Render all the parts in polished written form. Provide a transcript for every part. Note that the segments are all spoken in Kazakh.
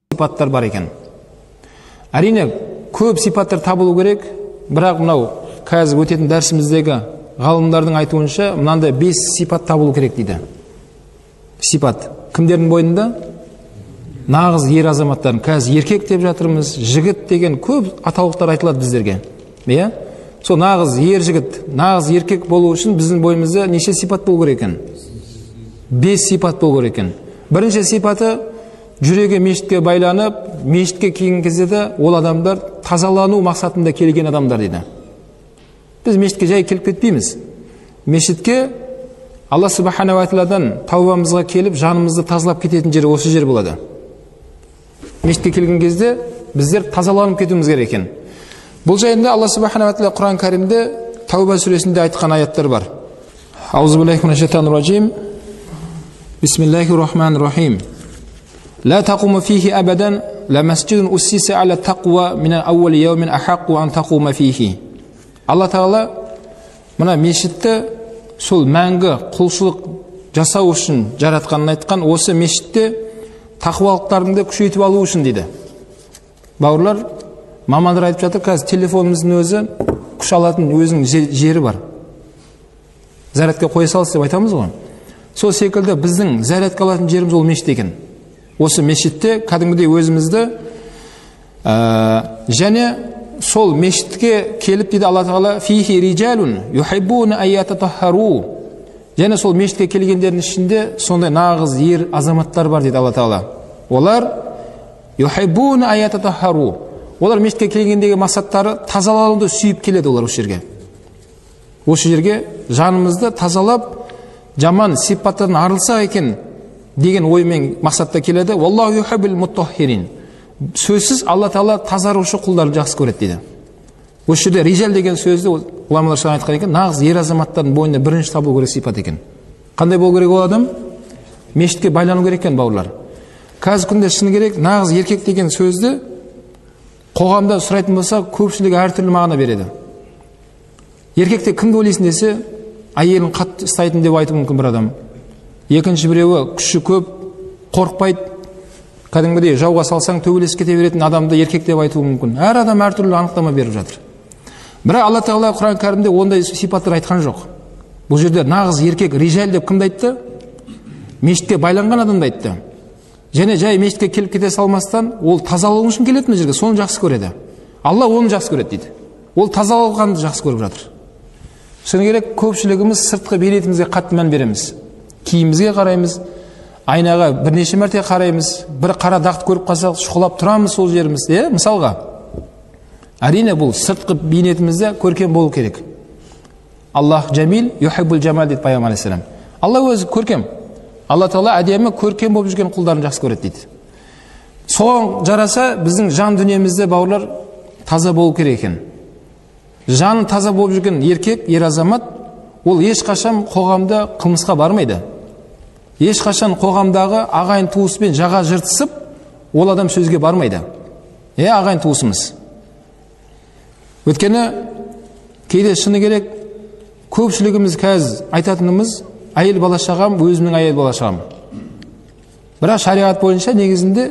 сипаттар бар екен. Әрине көп сипаттар табылу керек, бірақ мынау қазір өтетін дәрісіміздегі ғалымдардың айтуынша мынандай 5 сипат табылу керек дейді. Сипат кімдердің бойында? Нағыз ер азаматтардың. Қазір еркек деп жатырмыз, жігіт деген көп атаулықтар айтылады біздерге. Иә? Сол нағыз ер жігіт, нағыз еркек болу үшін біздің бойымызда неше сипат болу керек екен? 5 сипат болу керек екен. Бірінші сипаты жүрегі мешітке байланып, мешітке келген кезде де ол адамдар тазалану мақсатында келген адамдар дейді. Біз мешітке жай келіп кетпейміз. Мешітке Алла Субхана ва Тағаладан таубамызға келіп, жанымызды тазалап кететін жері осы жер болады. Мешітке келген кезде біздер тазаланып кетуіміз керек екен. Бұл жайында Алла Субхана ва Тағала Құран Кәрімде Тауба сүресінде айтқан аяттар бар. Аузубиллахи минаш-шайтанир-раджим. Бисмиллахир-рахманир-рахим. لا تقوم فيه أبدا لمسجد أسس على التقوى من أول يوم أحق أن تقوم فيه. Алла Тағала мына мешітті сол мәңгі құлшылық жасау үшін жаратқанын айтқан, осы мешітте тақуалықтарыңды күшейтіп алу үшін дейді. Бауырлар, мамандар айтып жатыр, қазір телефонымыздың өзі күш алатын өзінің жері бар. Зарядқа қоя салсы деп айтамыз ғой. Сол секілді біздің зарядқа алатын жеріміз ол мешіт екен. Осы мешітте кәдімгідей өзімізді және сол мешітке келіп дейді Алла Тағала фихи риджалун юхиббуна айятатахару. Және сол мешітке келгендердің ішінде сондай нағыз ер азаматтар бар дейді Алла Тағала. Олар юхиббуна айятатахару. Олар мешітке келгендегі мақсаттары тазалануды сүйіп келеді олар осы жерге. Осы жерге жанымызды тазалап, жаман сипаттардан арылсақ екен деген оймен мақсатта келеді. Валлаху юхиббул муттаххирин. Сөзсіз Алла Тағала тазарушы құлдарын жақсы көреді дейді. Осы жерде рижал деген сөзді ғұламалар шағын айтқан екен, нағыз ер азаматтардың бойында бірінші табылу керек сипат екен. Қандай болу керек ол адам? Мешітке байлану керек екен, бауырлар. Қазір күнде шыны керек, нағыз еркек деген сөзді қоғамда сұрайтын болса, көпшілігі әртүрлі мағына береді. Еркекте кімді ойлайсың десе, әйелін қатты ұстайтын деп айтуы мүмкін бір адам. Екінші біреуі күші көп, қорықпайды, кәдімгідей жауға салсаң төбелесіп кете беретін адамды еркек деп айтуы мүмкін. Әр адам әртүрлі анықтама беріп жатыр. Бірақ Алла Тағала Құран Кәрімде ондай сипаттар айтқан жоқ. Бұл жерде нағыз еркек рижал деп кімді айтты? Мешітке байланған адамды айтты. Және жай мешітке келіп кете салмастан, ол тазалау үшін келетін жерге, соны жақсы көреді. Алла оны жақсы көреді дейді. Ол тазаланғанды жақсы көріп жатыр. Шыны керек, көпшілігіміз сыртқы бейнетімізге қатты мән береміз. Киімімізге қараймыз, айнаға бірнеше мәрте қараймыз, бір қара дақты көріп қалсақ, шұқылап тұрамыз сол жеріміз, мысалға. Әрине бұл сыртқы бейнетімізде көркем болу керек. Аллах джамил, юхиббул джамал дейді пайғамбар алейхиссалам. Алла өзі көркем. Алла Тағала әдемі көркем болып жүрген құлдарын жақсы көреді дейді. Соған жараса біздің жан дүниемізде, бауырлар, таза болу керек екен. Жаны таза болып жүрген еркек, ер азамат, ол ешқашан қоғамда қылмысқа бармайды. Ешқашан қоғамдағы ағайын туыспен жаға жыртысып, ол адам сөзге бармайды. Ағайын туысымыз. Өткені кейде шыны керек, көпшілігіміз қазір айтатынымыз, әйел бала шағам, өзімнің әйел бала шағам. Бірақ шариғат бойынша негізінде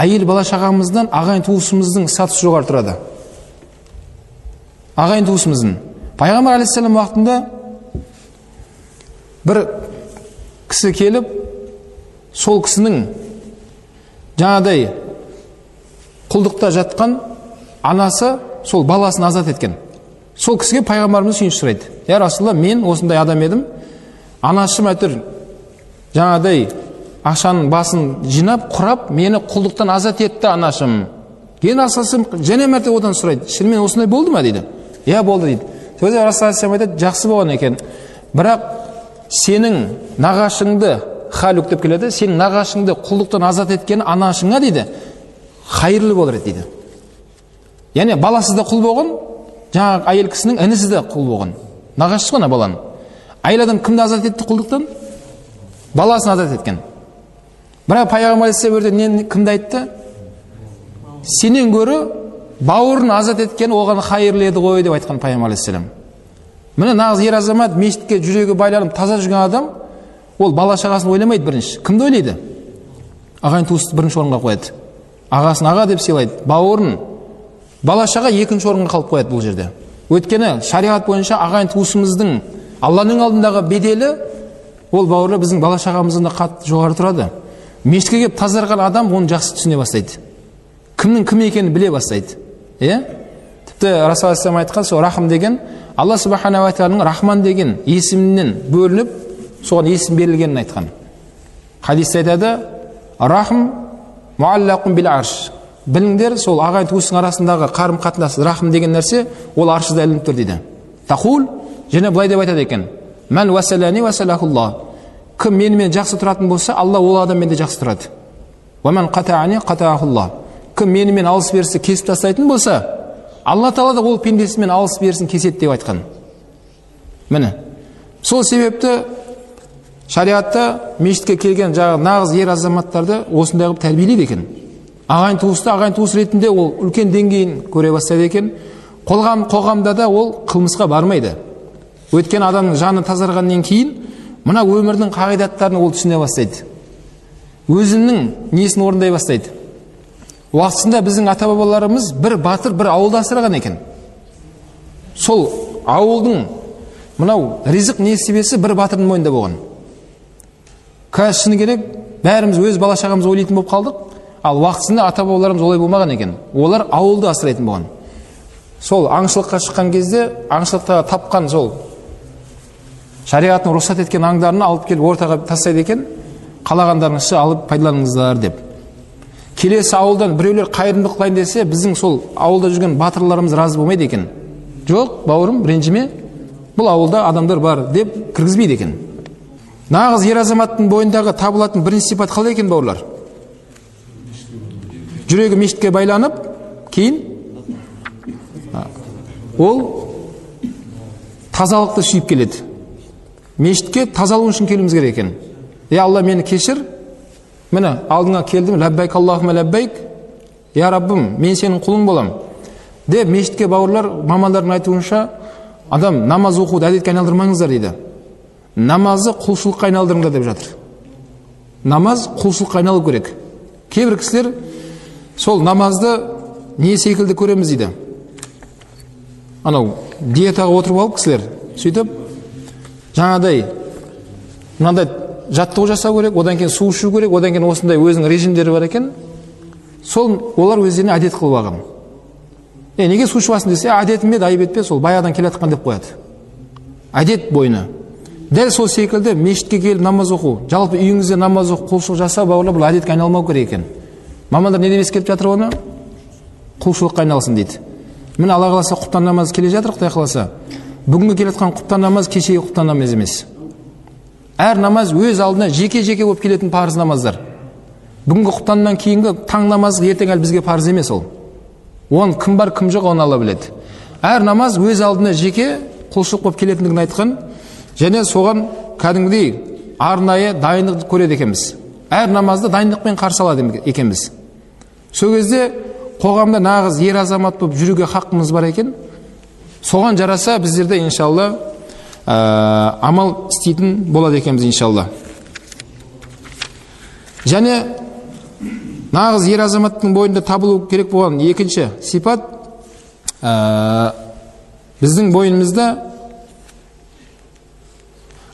әйел бала шағамыздан ағайын туысымыздың статусы жоғары тұрады. Ағайын туысымыздың. Пайғамбар алейхиссалам уақытында бір кісі келіп, сол кісінің жаңадай құлдықта жатқан анасы сол баласын азат еткен. Сол кісіге пайғамбарымыз сүйінші сұрайды. Я Расулалла, мен осындай адам едім, анашым әтір жаңадай ақшаның басын жинап, құрап, мені құлдықтан азат етті анашым. Кейін асасым және мәрте одан сұрайды. Шынымен осындай болды ма дейді. Болды дейді. Сөзі Расулалла айтады, жақсы болған екен. Бірақ сенің нағашыңды, халюк деп келеді, сенің нағашыңды құлдықтан азат еткен анашыңа дейді, хайырлы болар еді дейді. Яғни баласы да құл болған, жаңағы әйел кісінің інісі де құл болған. Нағашысы ғана баланың. Әйел адам кімді азат етті құлдықтан? Баласын азат еткен. Бірақ пайғамбар алейхиссалам кімді айтты? Сенен гөрі бауырын азат еткен оған хайырлы еді ғой деп айтқан пайғамбар алейхиссалам. Міне нағыз ер азамат, мешітке жүрегі байланып таза жүрген адам, ол бала шағасын ойламайды бірінші. Кімді ойлайды? Ағайын туысты бірінші орынға қояды. ағасын аға деп сыйлайды, бауырын. Бала шаға екінші орынға қалып қояды бұл жерде. Өйткені шариғат бойынша ағайын туысымыздың Алланың алдындағы беделі ол бауырлар біздің бала шағамыздан да қатты жоғары тұрады. Мешітке келіп тазарған адам оны жақсы түсіне бастайды. Кімнің кім екенін біле бастайды. Тіпті Расул алейхиссалам айтқан, сол рахым деген Алла субхана ва тағаланың рахман деген есімінен бөлініп, соған есім берілгенін айтқан. Хадисте айтады, рахм муаллақун бил арш. Біліңдер, сол ағайын туыстың арасындағы қарым қатынас, рахым деген нәрсе ол аршыда ілініп тұр дейді. Тақул, және былай деп айтады екен, мән уасалани уасалахулла. Кім менімен жақсы тұратын болса, Алла ол адаммен де жақсы тұрады. Уаман қатаани қатаахулла. Кім менімен алыс берісі кесіп тастайтын болса, Алла Тағала да ол пендесімен алыс берісін кеседі деп айтқан. Міне, сол себепті шариғатта мешітке келген нағыз ер азаматтарды осындай қылып тәрбиелейді екен. Ағайын туысты ағайын туыс ретінде ол үлкен деңгейін көре бастайды екен. Қоғамда да ол қылмысқа бармайды. Өткен адамның жаны тазарғаннан кейін мына өмірдің қағидаттарын ол түсіне бастайды. Өзінің несін орындай бастайды. Уақытысында біздің ата-бабаларымыз бір батыр, бір ауылда асыраған екен. Сол ауылдың мынау ризық несібесі бір батырдың мойнында болған. Қазір шыны керек, бәріміз өз бала шағамыз ойлайтын болып қалдық, ал уақытысында ата-бабаларымыз олай болмаған екен. Олар ауылды асырайтын болған. Сол аңшылыққа шыққан кезде, аңшылықта тапқан сол шариғаттың рұқсат еткен аңдарын алып келіп ортаға тастайды екен, қалағандарыңызды алып пайдаланыңыздар деп. Келесі ауылдан біреулер қайырымдылық қылайын десе, біздің сол ауылда жүрген батырларымыз разы болмайды екен. Жоқ, бауырым, ренжіме, бұл ауылда адамдар бар деп кіргізбейді екен. Нағыз ер азаматтың бойындағы табылатын бірінші сипат қалай екен, бауырлар? Жүрегі мешітке байланып, кейін ол тазалықты сүйіп келеді. Мешітке тазалу үшін келуіміз керек екен. Алла, мені кешір, міне алдыңа келдім, ләббайк Аллахума ләббайк, я Раббым, мен сенің құлың болам деп мешітке бауырлар мамандардың айтуынша адам намаз оқуды әдетке айналдырмаңыздар дейді. Намазы құлшылыққа айналдырыңдар деп жатыр. Намаз құлшылыққа айналу керек. Кейбір кісілер сол намазды не секілді көреміз дейді. Анау диетаға отырып алып кісілер сөйтіп жаңадай мынандай жаттығу жасау керек, одан кейін су ішу керек, одан кейін осындай өзінің режимдері бар екен. Сол олар өздеріне әдет қылып алған. Неге су ішіп алсын десе, әдетіме де айып етпе, сол баяғыдан келе жатқан деп қояды. Әдет бойына. Дәл сол секілді мешітке келіп намаз оқу, жалпы үйіңізде намаз оқу, құлшылық жасау, бауырлар, бұл әдетке айналмау керек екен. Мамандар не демес келіп жатыр оны? Құлшылыққа айналсын дейді. Міне Алла қаласа құптан намаз келе жатыр, Құдай қаласа. Бүгінгі келе жатқан құптан намаз кешегі құптан намаз емес. Әр намаз өз алдына жеке-жеке болып келетін парыз намаздар. Бүгінгі құптаннан кейінгі таң намазы ертең әлі бізге парыз емес ол. Оның кім бар, кім жоқ, оны Алла біледі. Әр намаз өз алдына жеке құлшылық болып келетіндігін айтқан, және соған кәдімгідей арнайы дайындық көреді екенбіз. Әр намазды дайындықпен қарсы алады екенбіз. Сол кезде қоғамда нағыз ер азамат болып жүруге хақымыз бар екен. Соған жараса біздерде иншалла амал істейтін болады екенбіз иншалла. Және нағыз ер азаматтың бойында табылу керек болған екінші сипат біздің бойымызда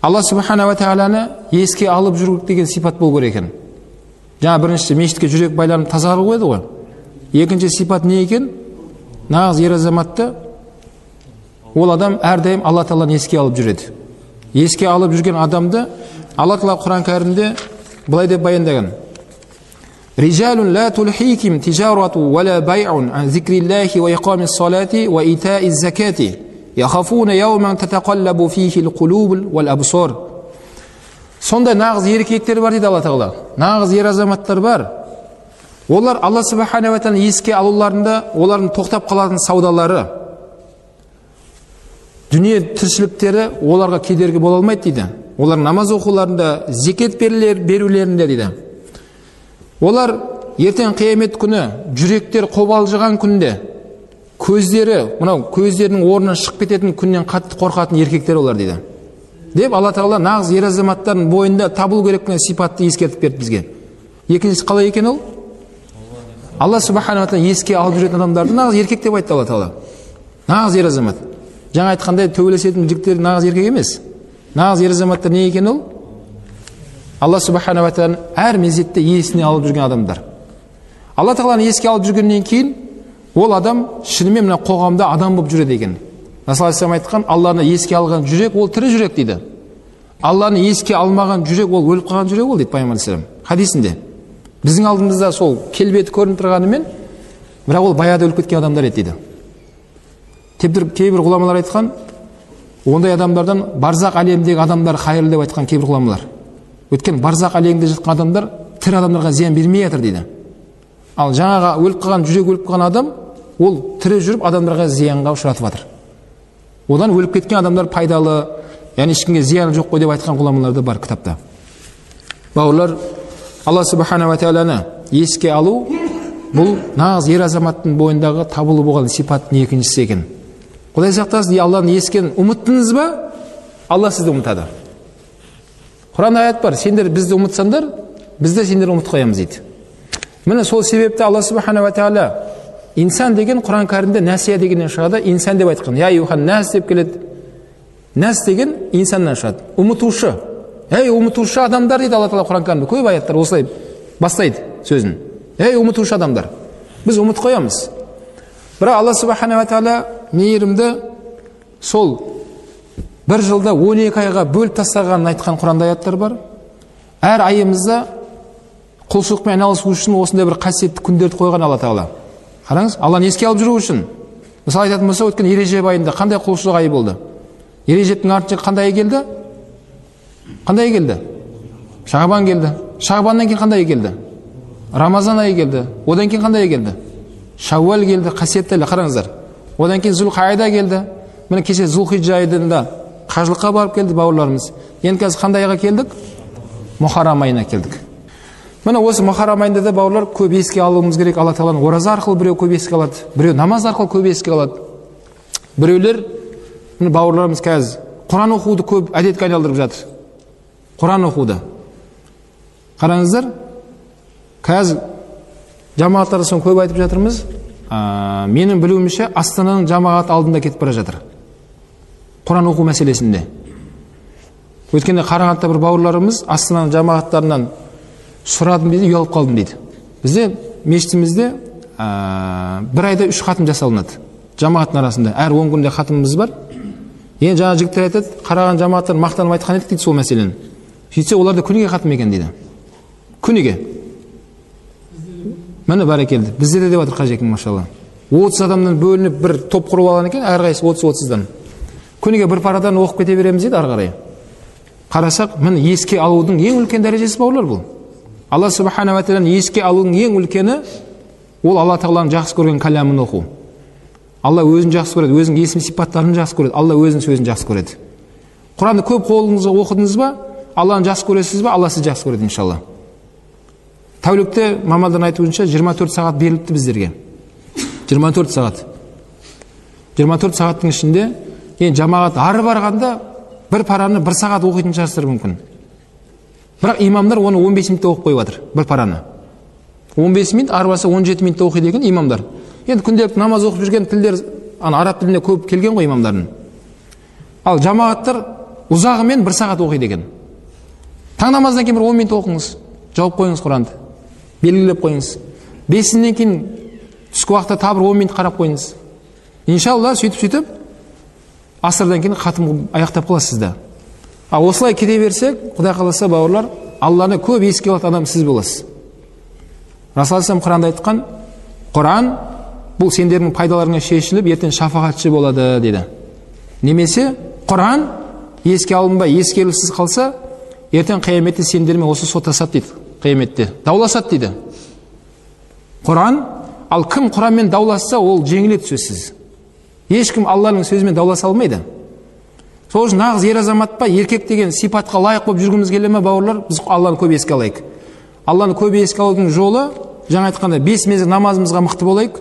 Алла субхана ва тағаланы еске алып жүру деген сипат болу керек екен. Жаңа бірінші мешітке жүрек байланып тазару қойды ғой. Екінші сипат не екен? Нағыз ер азаматты ол адам әрдайым Алла Тағаланы еске алып жүреді. Еске алып жүрген адамды Алла Тағала Құран кәрімде былай деп баяндаған. Рижалун ла тулхиким тижарату ва ла бай'ун ан зикриллахи ва иқамис салати ва итаиз закати яхафуна яуман татақаллабу фихи л-қулуб вал абсар. Сондай нағыз еркектер бар дейді Алла Тағала. Нағыз ер азаматтар бар. Олар Алла субхана ва тағала еске алуларында олардың тоқтап қалатын саудалары, дүние тіршіліктері оларға кедергі бола алмайды дейді. Олар намаз оқуларында, зекет берулерінде дейді. Олар ертең қиямет күні жүректер қобалжыған күнде көздері, мынау көздерінің орнынан шығып кететін күннен қатты қорқатын еркектер олар дейді. Деп Алла Тағала нағыз ер азаматтардың бойында табылу керек деген сипатты ескертіп берді бізге. Екіншісі қалай екен ол? Алла субхана ва тағала еске алып жүретін адамдарды нағыз еркек деп айтты Алла тағала. Нағыз ер азамат. Жаңа айтқандай төбелесетін жігіттер нағыз еркек емес. Нағыз ер азаматтар не екен ол? Алла субхана ва тағаланың әр мезетте есіне алып жүрген адамдар. Алла тағаланы еске алып жүргеннен кейін ол адам шынымен мына қоғамда адам болып жүреді екен. Расул айтқан, Алланы еске алған жүрек ол тірі жүрек дейді. Алланы еске алмаған жүрек ол өліп қалған жүрек ол дейді пайғамбар хадисінде. Біздің алдымызда сол келбеті көрініп тұрғанымен, бірақ ол баяда өліп кеткен адамдар еді дейді. Кейбір ғұламалар айтқан, ондай адамдардан барзақ әлемдегі адамдар хайырлы деп айтқан кейбір ғұламалар. Өткен барзақ әлемінде жатқан адамдар тірі адамдарға зиян бермей жатыр дейді. Ал жаңаға өліп қалған жүрек өліп қалған адам, ол тірі жүріп адамдарға зиянға ұшыратып жатыр. Одан өліп кеткен адамдар пайдалы, яғни ешкімге зияны жоқ қой деп айтқан ғұламалар да бар кітапта. Бауырлар, Алла субхана ва тағаланы еске алу бұл нағыз ер азаматтың бойындағы табылып болған сипаттың екіншісі екен. Құдай сақтасын, Алланы ескен ұмыттыңыз ба? Алла сізді ұмытады. Құран аят бар, сендер бізді ұмытсаңдар, біз де сендер ұмытып қоямыз дейді. Міне сол себепті Алла субхана ва тағала инсан деген Құран кәрімде нәсия дегеннен шығады, инсан деп айтқан. Я юхан нәс деп келеді. Нәс деген инсаннан шығады. Ұмытушы. Ей ұмытушы адамдар дейді Алла тағала Құран кәрімде. Көп аяттар осылай бастайды сөзін. Ей ұмытушы адамдар. Біз ұмытып қоямыз. Бірақ Алла субхана ва тағала мейірімді сол бір жылда 12 айға бөліп тастағанын айтқан Құранда аяттар бар. Әр айымызда құлшылықпен айналысу үшін осындай бір қасиетті күндерді қойған Алла тағала. Қараңыз, Алланы еске алып жүру үшін. Мысалы айтатын болса, өткен Ережеп айында қандай құлшылық айы болды? Ережептің артынша қандай ай келді? Қандай ай келді? Шағбан келді. Шағбаннан кейін қандай ай келді? Рамазан айы келді. Одан кейін қандай ай келді? Шауал келді, қасиетті ай, қараңыздар. Одан кейін Зулқайда келді. Міне кеше Зулхиджа айында қажылыққа барып келді бауырларымыз. Енді қазір қандай айға келдік? Мұхаррам айына келдік. Міне осы Мұхаррам айында да бауырлар көп еске алуымыз керек. Алла тағаланы ораза арқылы біреу көп еске алады, біреу намаз арқылы көп еске алады. Біреулер, міне бауырларымыз қазір Құран оқуды көп әдетке айналдырып жатыр. Құран оқуды. Қараңыздар, қазір жамағаттарды соң көп айтып жатырмыз. Менің білуімше Астананың жамағат алдында кетіп бара жатыр. Құран оқу мәселесінде. Өткенде Қарағандыда бір бауырларымыз Астананың жамағаттарынан сұрадым дейді, ұялып қалдым дейді. Бізде мешітімізде бір айда 3 хатым жасалынады. Жамағаттың арасында. Әр 10 күнде хатымыз бар. Енді жаңа жігіттер айтады, қараған жамағаттар мақтанып айтқан едік дейді сол мәселені. Сөйтсе оларда күніге хатым екен дейді. Күніге. Міне бәрекелді. Бізде де деп жатыр қажекең машалла. 30 адамнан бөлініп бір топ құрып алған екен, әрқайсысы 30-30-дан. Күніге бір парадан оқып кете береміз дейді ары қарай. Қарасақ, міне еске алудың ең үлкен дәрежесі бауырлар бұл. Алла субхана ва тағаланы еске алудың ең үлкені ол Алла тағаланың жақсы көрген кәламын оқу. Алла өзін жақсы көреді, өзінің есім сипаттарын жақсы көреді, Алла өзінің сөзін жақсы көреді. Құранды көп қолыңызға оқыдыңыз ба, Алланы жақсы көресіз ба, Алла сізді жақсы көреді иншалла. Тәулікте мамандардың айтуынша 24 сағат беріліпті біздерге. 24 сағат. 24 сағаттың ішінде жамағат ары барғанда бір параны 1 сағат оқитын шығарсыздар мүмкін. Бірақ имамдар оны 15 минутта оқып қойып жатыр, бір параны. 15 минут, арбасы 17 минутта оқиды екен имамдар. Енді күнделікті намаз оқып жүрген тілдер араб тіліне көп келген ғой имамдардың. Ал жамағаттар ұзағымен 1 сағат оқиды екен. Таң намаздан кейін 10 минут оқыңыз, жауып қойыңыз Құранды. Белгілеп қойыңыз. 5-нен кейін түскі уақытта тағы 10 минут қарап қойыңыз. Иншалла сөйтіп асырдан кейін хатым аяқтап қаласыз да. Ал осылай кете берсек, Құдай қаласа бауырлар, Алланы көп еске алатын адам сіз боласыз. Расул Құранда айтқан, Құран бұл сендердің пайдаларыңа шешіліп, ертең шафағатшы болады деді. Немесе Құран еске алынбай, ескерусіз қалса, ертең қияметте сендермен осы соттасады дейді. Қияметте дауласады дейді. Құран, ал кім Құранмен дауласса, ол жеңіледі сөзсіз. Ешкім Алланың сөзімен дауласа алмайды. Сол үшін нағыз ер азамат па, еркек деген сипатқа лайық болып жүргіміз келе ме бауырлар, біз Алланы көп еске алайық. Алланы көп еске алудың жолы, жаңа айтқанда 5 мезгіл намазымызға мықты болайық,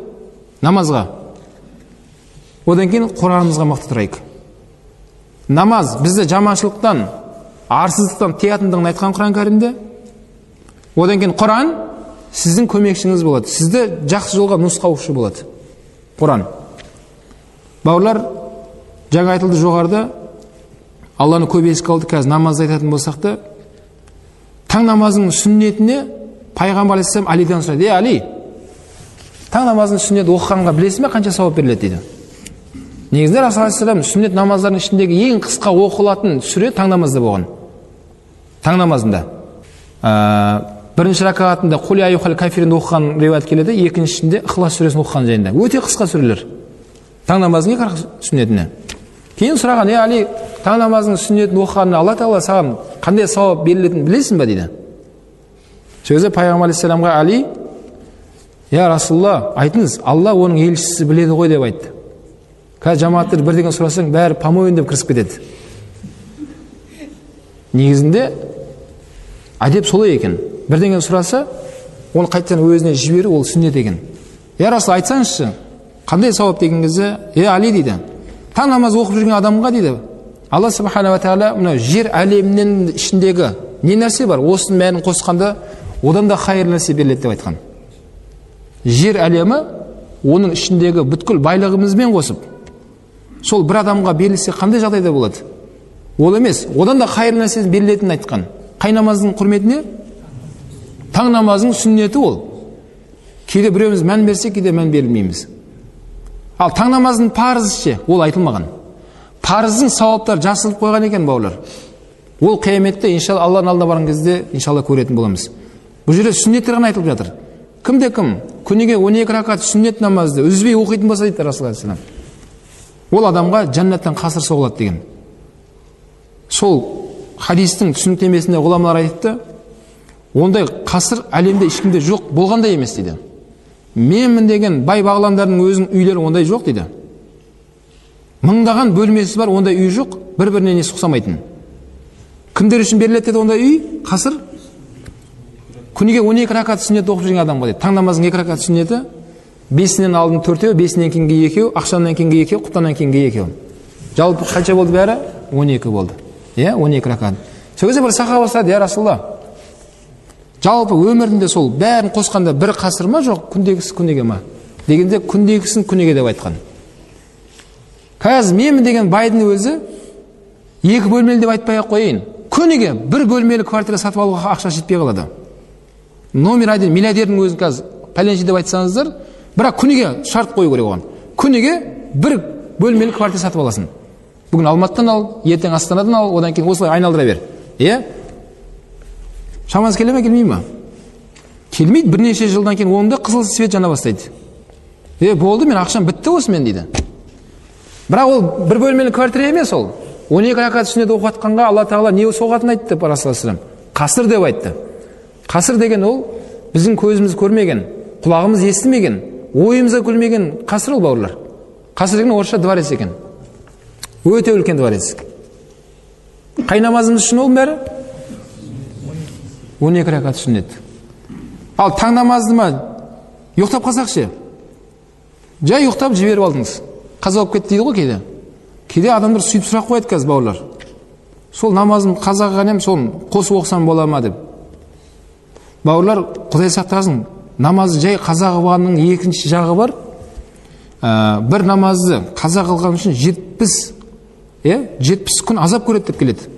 намазға. Одан кейін Құранымызға мықты тұрайық. Намаз бізді жаманшылықтан, арсыздықтан тиятындығын айтқан Құран кәрімде. Одан кейін Құран сіздің көмекшіңіз болады, сізді жақсы жолға нұсқаушы болады Құран. Бауырлар, жаңа айтылды жоғарыда, Алланы көп еске алдық. Қазір намазды айтатын болсақ та, таң намазының сүннетіне пайғамбар алейхиссалам Алиден сұрайды: Али, таң намазының сүннет оқығанға білесің бе, қанша сауап беріледі дейді. Негізінде Расул алейхиссалам сүннет намаздарының ішіндегі ең қысқа оқылатын сүре таң намазда болған. Таң намазында бірінші ракатында Құл я аyyuhal кафирун оқыған риуаят келеді, екіншісінде Ихлас сүресін оқыған жайында. Өте қысқа сүрелер. Таң намазының 40 сүннетіне. Кейін сұраған: Али, таң намазының сүннетін оқығанда Алла Тағала саған қандай сауап берілетінін білесің бе дейді. Сөзі пайғамбар алейхиссаламға: Али, я Расулалла, айтыңыз, Алла оның елшісі біледі ғой деп айтты. Қазір жамааттар бірдеңе сұрасаң, бәрі помойын деп кірісіп кетеді. Негізінде әдеп солай екен. Бірдеңе сұраса, оны қайтадан өзіне жіберу, ол сүннет екен. Я Расул, айтсаңызшы, қандай сауап деген кезде: Али дейді, таң намаз оқып жүрген адамға дейді, Алла субхана ва тағала мына жер әлемінің ішіндегі не нәрсе бар, осының мәнін қосқанда одан да хайырлы нәрсе беріледі деп айтқан. Жер әлемі оның ішіндегі бүткіл байлығымызбен қосып, сол бір адамға берілсе қандай жағдайда болады? Ол емес, одан да хайырлы нәрсе берілетінін айтқан. Қай намаздың құрметіне? Таң намазының сүннеті ол. Кейде біреуміз мән берсе, кейде мән берілмейміз. Ал таң намазының парызы ше, ол айтылмаған. Парыздың сауаптары жазылып қойған екен, бауырлар. Ол қияметте иншалла Алланың алдына барған кезде иншалла көретін боламыз. Бұл жерде сүннеттер ғана айтылып жатыр. Кімде-кім күніге 12 ракат сүннет намазды үзбей оқитын болса дейді Расул алейхиссалам, ол адамға жәннаттан қасыр соғылады деген. Сол хадистің түсініктемесінде ғұламалар айтты, ондай қасыр әлемде ешкімде жоқ, болғандай емес дейді. Менмін деген бай бағландардың өзінің үйлері ондай жоқ дейді. Мыңдаған бөлмесі бар, ондай үй жоқ, бір-біріне не ұқсамайтын. Кімдер үшін беріледі деді ондай үй? Қасыр. Күніге 12 ракат сүннет оқып жүрген адамға дейді. Таң намазының 2 ракат сүннеті, 5-нен алдын 4-еу, 5-нен кейінгі 2-еу, ақшамнан кейінгі 2-еу, құптаннан кейінгі 2-еу. Жалпы қанша болды бәрі? 12 болды. 12 ракат. Сол кезде бір сахаба сұрады: Я Расулалла, жалпы өмірінде сол бәрін қосқанда бір қасыр ма, жоқ күндегісі күнеге ма? Дегенде күндегісін күнеге деп айтқан. Қазір менмін деген байдың өзі 2 бөлмелі деп айтпай ақ қойын. Күніге 1 бөлмелі квартира сатып алуға ақша жетпей қалады. Номер 1 миллиардердің өзін қазір пәленше деп айтсаңыздар, бірақ күніге шарт қою керек оған. Күніге 1 бөлмелі квартира сатып аласың. Бүгін Алматыдан ал, ертең Астанадан ал, одан кейін осылай айналдыра бер. Шамасы келе ме, келмей ме? Келмейді, бірнеше жылдан кейін онда қызыл свет жана бастайды. Болды, мен ақшам бітті осымен дейді. Бірақ ол 1 бөлмелі квартира емес ол. 12 ракат сүннет оқып жатқанға Алла Тағала не соғатынын айтты деп Расул алейхиссалам. Қасыр деп айтты. Қасыр деген ол біздің көзіміз көрмеген, құлағымыз естімеген, ойымызға күлмеген қасыр ол, бауырлар. Қасыр деген орысша дворец екен. Өте үлкен дворец. Қай намазымыз үшін ол бәрі? 12 ракат сүннет. Ал таң намазды ма ұйықтап қалсақ ше? Жай ұйықтап жіберіп алдыңыз. Қаза болып кетті дейді ғой кейде. Кейде адамдар сөйтіп сұрақ қояды қазір, бауырлар. Сол намазым қаза қылған ем, соны қосып оқысам бола ма деп. Бауырлар, Құдай сақтасын, намазы жай қаза қылғанның екінші жағы бар. Бір намазды қаза қылған үшін 70 күн азап көреді деп келеді.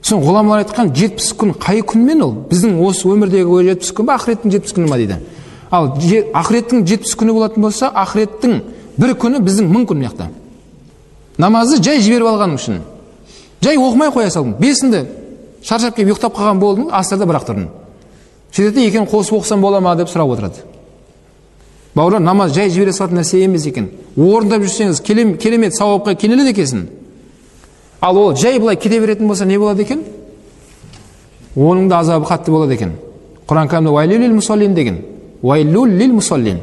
Соң ғұламалар айтқан 70 күн қай күнмен ол? Біздің осы өмірдегі 70 күн ба, ақыреттің 70 күні ма дейді. Ал ақыреттің 70 күні болатын болса, ақыреттің бір күні біздің 1000 күн яқта. Намазды жай жіберіп алған үшін. Жай оқымай қоя салдың. 5-інде шаршап келіп ұйықтап қалған болдың, асырда бірақ тұрдың. Шететте екен қосып оқысам бола ма деп сұрап отырады. Бауырлар, намаз жай жібере салатын нәрсе емес екен. Орындап жүрсеңіз, керемет сауапқа кенеледі екенсің. Ал ол жай былай кете беретін болса не болады екен? Оның да азабы қатты болады екен. Құран кәрімде уайлул лил мусаллин деген. Уайлул лил мусаллин.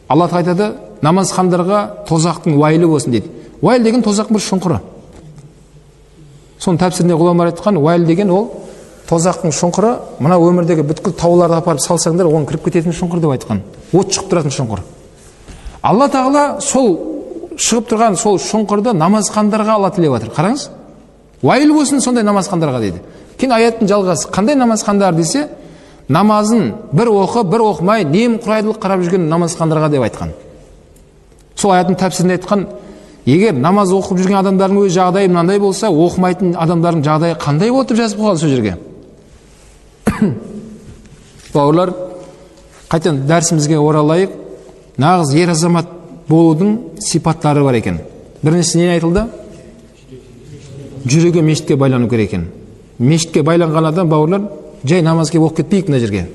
Алла айтады, намазхандарға тозақтың уайлы болсын дейді. Уайл деген тозақтың бір шұңқыры. Соның тәпсірінде ғұламалар айтқан, уайл деген ол тозақтың шұңқыры, мына өмірдегі бүткіл тауларды апарып салсаңдар, оған кіріп кететін шұңқыр деп айтқан. От шығып тұратын шұңқыр. Алла Тағала сол шығып тұрған сол шұңқырды намазхандарға Алла тілеп жатыр. Қараңыз. Уайл болсын сондай намазхандарға дейді. Кейін аяттың жалғасы. Қандай намазхандар десе, намазын бір оқы, бір оқымай, немқұрайдылық қарап жүрген намазхандарға деп айтқан. Сол аяттың тәпсірінде айтқан, егер намаз оқып жүрген адамдардың өз жағдайы мынандай болса, оқымайтын адамдардың жағдайы қандай болады деп жазып қойған сол жерге. Бауырлар, қайтадан дәрісімізге оралайық. Нағыз ер азамат болудың сипаттары бар екен. Біріншісі не айтылды? Жүрегі мешітке байлану керек екен. Мешітке байланған адам, бауырлар, жай намазға оқып кетпейік мына жерге.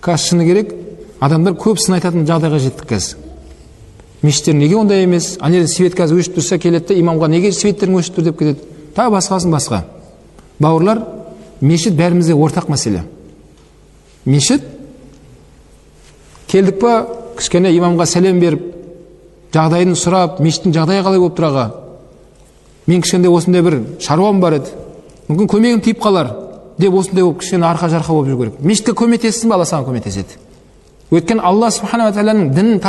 Қазір шыны керек, адамдар көп сын айтатын жағдайға жеттік қазір. Мешіттер неге ондай емес? Ана свет қазір өшіп тұрса келеді де, имамға неге светтерің өшіп тұр деп кетеді. Тағы басқа. Бауырлар, мешіт бәрімізде ортақ мәселе. Мешіт келдік па, кішкене имамға сәлем беріп, жағдайын сұрап, мешіттің жағдайы қалай болып тұраға? Мен кішкенде осындай бір шаруам бар еді. Мүмкін көмегім тиіп қалар деп осындай болып кішкене арқа-жарқа болып жүру керек. Мешітке көмектессін ба, Алла саған көмектеседі. Өйткені Алла Субхана ва Тағаланың дінін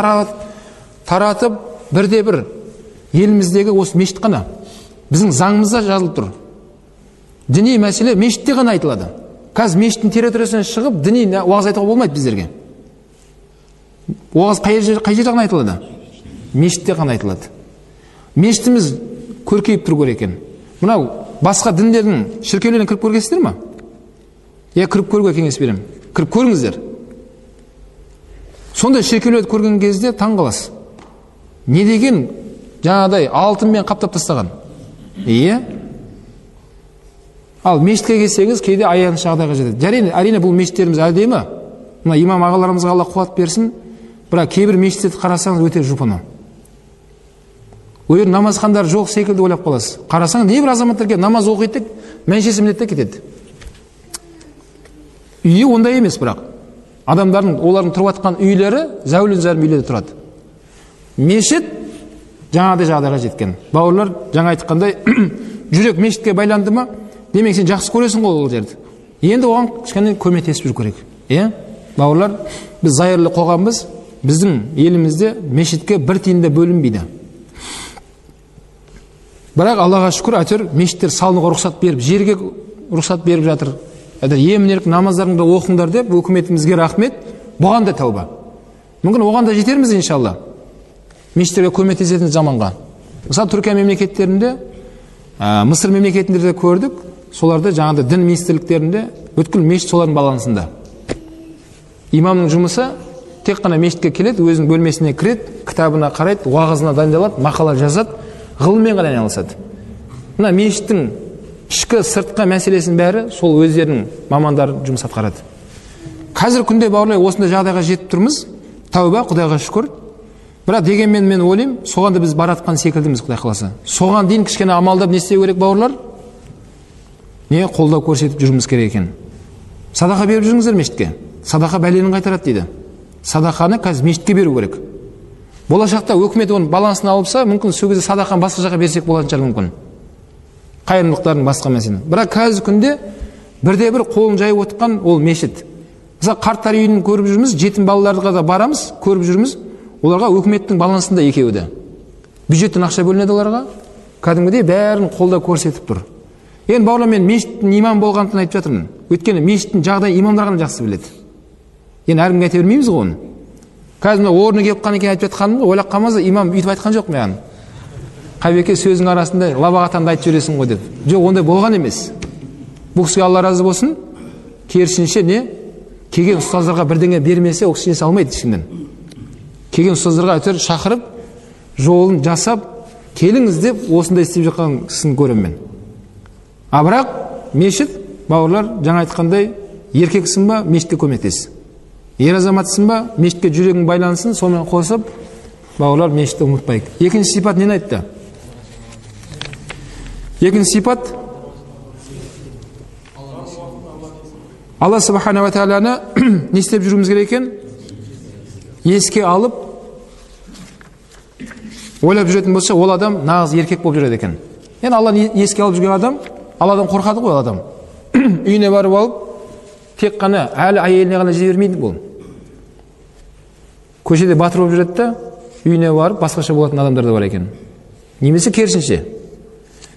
таратып бірде-бір еліміздегі осы мешіт қана. Біздің заңымызда жазылып тұр. Діни мәселе мешітте ғана айтылады. Қазір мешіттің территориясынан шығып, діни уағыз айтуға болмайды біздерге. Уағыз қай жерде ғана айтылады? Мешітте ғана айтылады. Мешітіміз көркейіп тұру керек екен. Мынау басқа діндердің шіркеулеріне кіріп көргенсіздер ме? Кіріп көруге кеңес беремін. Кіріп көріңіздер. Сондай шіркеулерді көрген кезде таң қаласыз. Не деген жаңағыдай алтынмен қаптап тастаған. Ал мешітке келсеңіз, кейде аяғыңыз жағдайға жетеді. Әрине бұл мешіттеріміз әдемі. Мына имам ағаларымызға Алла қуат берсін. Бірақ кейбір мешіттерді қарасаңыз өте жұпыны. Өйір намазхандар жоқ секілді ойлап қаласыз. Қарасаң, небір азаматтар келіп намаз оқиды, мәншесі мінетте кетеді. Үйі ондай емес, бірақ олардың тұрып атқан үйлері зәулім үйлерде тұрады. Мешіт жаңағыдай жағдайға жеткен. Бауырлар, жаңа айтқандай, жүрек мешітке байланды ма, демек сен жақсы көресің ғой ол жерді. Енді оған кішкене көмектесіп жүру керек. Бауырлар, біз зайырлы қоғамбыз, біздің елімізде мешітке бір тиын да бөлінбейді. Бірақ Аллаға шүкір, әйтеуір мешіттер салынуға рұқсат беріп, жерге рұқсат беріп жатыр. Емін-еркін намаздарыңды оқыңдар деп, өкіметімізге рахмет, бұған да тәуба. Мүмкін оған да жетерміз иншалла. Мешіттерге көмектесетін заманға. Мысалы Түркия мемлекеттерінде, Мысыр мемлекетінде де көрдік, соларды жаңағыда дін министрліктерінде бүткіл мешіт солардың балансында. Имамның жұмысы тек қана мешітке келеді, өзінің бөлмесіне кіреді, кітабына қарайды, уағызына дайындалады, мақала жазады, ғылыммен ғана айналысады. Мына мешіттің ішкі сыртқы мәселесінің бәрі сол өздерінің мамандары жұмыс атқарады. Қазір күнде бауырлар осындай жағдайға жетіп тұрмыз. Тәуба, Құдайға шүкір. Бірақ дегенмен мен ойлаймын, соған да біз баратқан секілдіміз, Құдай қаласа. Соған дейін кішкене амалдап не істеу керек, бауырлар? Не қолдау көрсетіп жүрміз керек екен. Садақа беріп жүріңіздер мешітке. Садақа бәленің қайтарады дейді. Садақаны қазір мешітке беру керек. Болашақта өкімет оның балансын алыпса, мүмкін сол кезде садақаны басқа жаққа берсек болатын шығар мүмкін. Қайырымдылықтардың басқа мәселе. Бірақ қазір күнде бірде-бір қолын жайып отырған ол мешіт. Мысалы қарттар үйін көріп жүрміз, жетім балаларға да барамыз, көріп жүрміз. Оларға өкіметтің балансында екеуі де. Бюджеттен ақша бөлінеді оларға, кәдімгідей бәрін қолда көрсетіп тұр. Енді бауырлар, мен мешіттің имам болғандығын айтып жатырмын. Өйткені мешіттің жағдайын имамдар ғана жақсы біледі. Енді әркімге айта бермейміз ғой оны. Қазір орны келіп қалған екен айтып жатқаным ғой, ойлап қалмаңыз, имам үйтіп айтқан жоқ маған. Қайбеке сөздің арасында лабағатанды айтып жүресің ғой деп. Жоқ, ондай болған емес. Бұл кісіге Алла разы болсын. Керісінше не? Келген ұстаздарға бірдеңе бермесе, ол кісі алмайды ешкімнен. Келген ұстаздарға әйтеуір шақырып, жолын жасап, келіңіз деп осындай істеп жатқан кісіні көремін мен. Бірақ мешіт, бауырлар, жаңа айтқандай, еркексің ба, мешітке көмектес. Ер азаматсың ба, мешітке жүрегің байлансын, сонымен қосып, бауырлар, мешітті ұмытпайық. Екінші сипат нені айтты? Екінші сипат Алла Субхана ва Тағаланы не істеп жүруіміз керек екен? Еске алып, ойлап жүретін болса, ол адам нағыз еркек болып жүреді екен. Енді Алланы еске алып жүрген адам, Алладан қорқады ғой адам. Үйіне барып алып, тек қана әлі әйеліне ғана жете бермейді бұл. Көшеде батыр болып жүреді да, үйіне барып, басқаша болатын адамдар да бар екен. Немесе керісінше.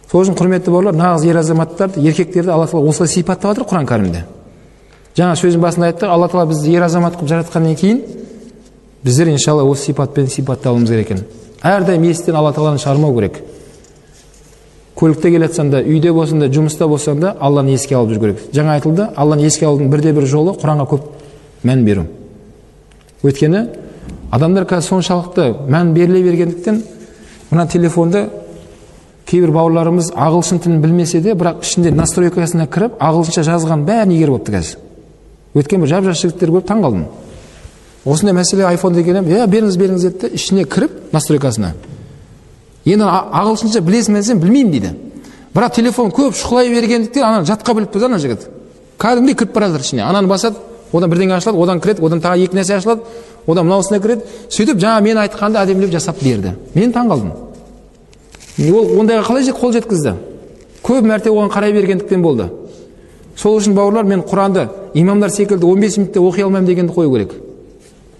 Сол үшін құрметті бауырлар, нағыз ер азаматтарды, еркектерді Алла Тағала осылай сипаттап жатыр Құран Кәрімде. Жаңа сөздің басында айттық, Алла Тағала бізді ер азамат қылып жаратқаннан кейін біздер иншалла осы сипатпен сипатталуымыз керек екен. Әрдайым естен Алла Тағаланы шығармау керек. Көлікте келе жатсаң да, үйде болсаң да, жұмыста болсаң да Алланы еске алып жүру керек. Жаңа айтылды, Алланы еске алудың бірде-бір жолы Құранға көп мән беру. Өйткені адамдар қазір соншалықты мән беріле бергендіктен мына телефонды кейбір бауырларымыз ағылшын тілін білмесе де, бірақ ішінде настройкасына кіріп, ағылшынша жазған бәрін игеріп алыпты қазір. Өткен бір жап-жас жігіттер көріп таң қалдым. Осындай мәселе iPhone дегенім, беріңіз деді, ішіне кіріп настройкасына. Енді ағылшынша білесің мәсен білмеймін дейді. Бірақ телефон көп шұқылай бергендіктен ана жатқа біліп тұр ана жігіт. Кәдімгідей кіріп бара жатыр ішіне. Ананы басады, одан бірдеңе ашылады, одан кіреді, одан тағы екі нәрсе ашылады, одан мынаусына кіреді. Сөйтіп жаңа мен айтқанды әдемілеп жасап берді. Мен таң қалдым. Ол ондайға қалай қол жеткізді? Көп мәрте оған қарай бергендіктен болды. Сол үшін бауырлар, мен Құранды имамдар секілді 15 минутта оқи алмаймын дегенді қою керек.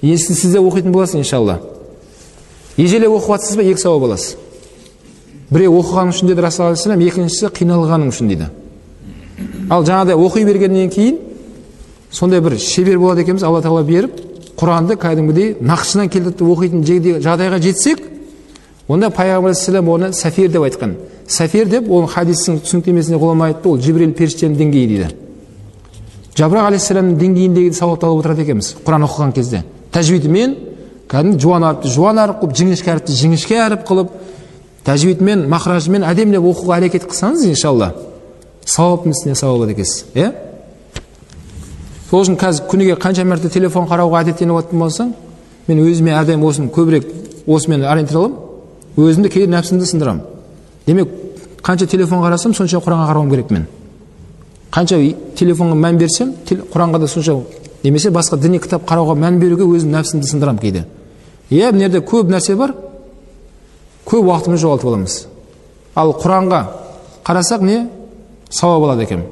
Если сіз де оқитын боласыз иншалла. Ежелеп оқып жатсыз ба, 2 сауап аласыз. Біреу оқығаның үшін деді Расул алейхиссалам, екіншісі қиналғаның үшін дейді. Ал жаңағыдай оқи бергеннен кейін сондай бір шебер болады екенбіз, Алла Тағала беріп, Құранды кәдімгідей нақшынан келтіріп оқитын жағдайға жетсек, онда Пайғамбар алейхиссалам оны сафир деп айтқан. Сафир деп, оның хадистің түсініктемесіне ғұлама айтты, ол Жибрил періштенің деңгейі дейді. Жабрақ алейхиссаламның деңгейіндегі сауапты алып отырады екенбіз Құран оқыған кезде. Тәжвидімен кәдімгі жуан әріп қылып, жіңішке әріпті жіңішке әріп қылып, тәжвидімен, махражымен әдемілеп оқуға әрекет қылсаңыз, иншалла, сауаптың үстіне сауап алады екенсіз. Сол үшін қазір күніге қанша мәрте телефон қарауға әдеттеніп отыратын болсаң, мен өзіме әрдайым осыны көбірек осымен ориентир аламын, өзімді кейде нәпсімді сындырамын. Демек, қанша телефон қарасам, сонша Құранға қарауым керек мен. Қанша телефонға мән берсем, Құранға да сонша, немесе басқа діни кітап қарауға мән беруге өзім нәпсімді сындырамын кейде. Мына жерде көп нәрсе бар, көп уақытымызды жоғалтып аламыз. Ал Құранға қарасақ не? Сауап алады екен.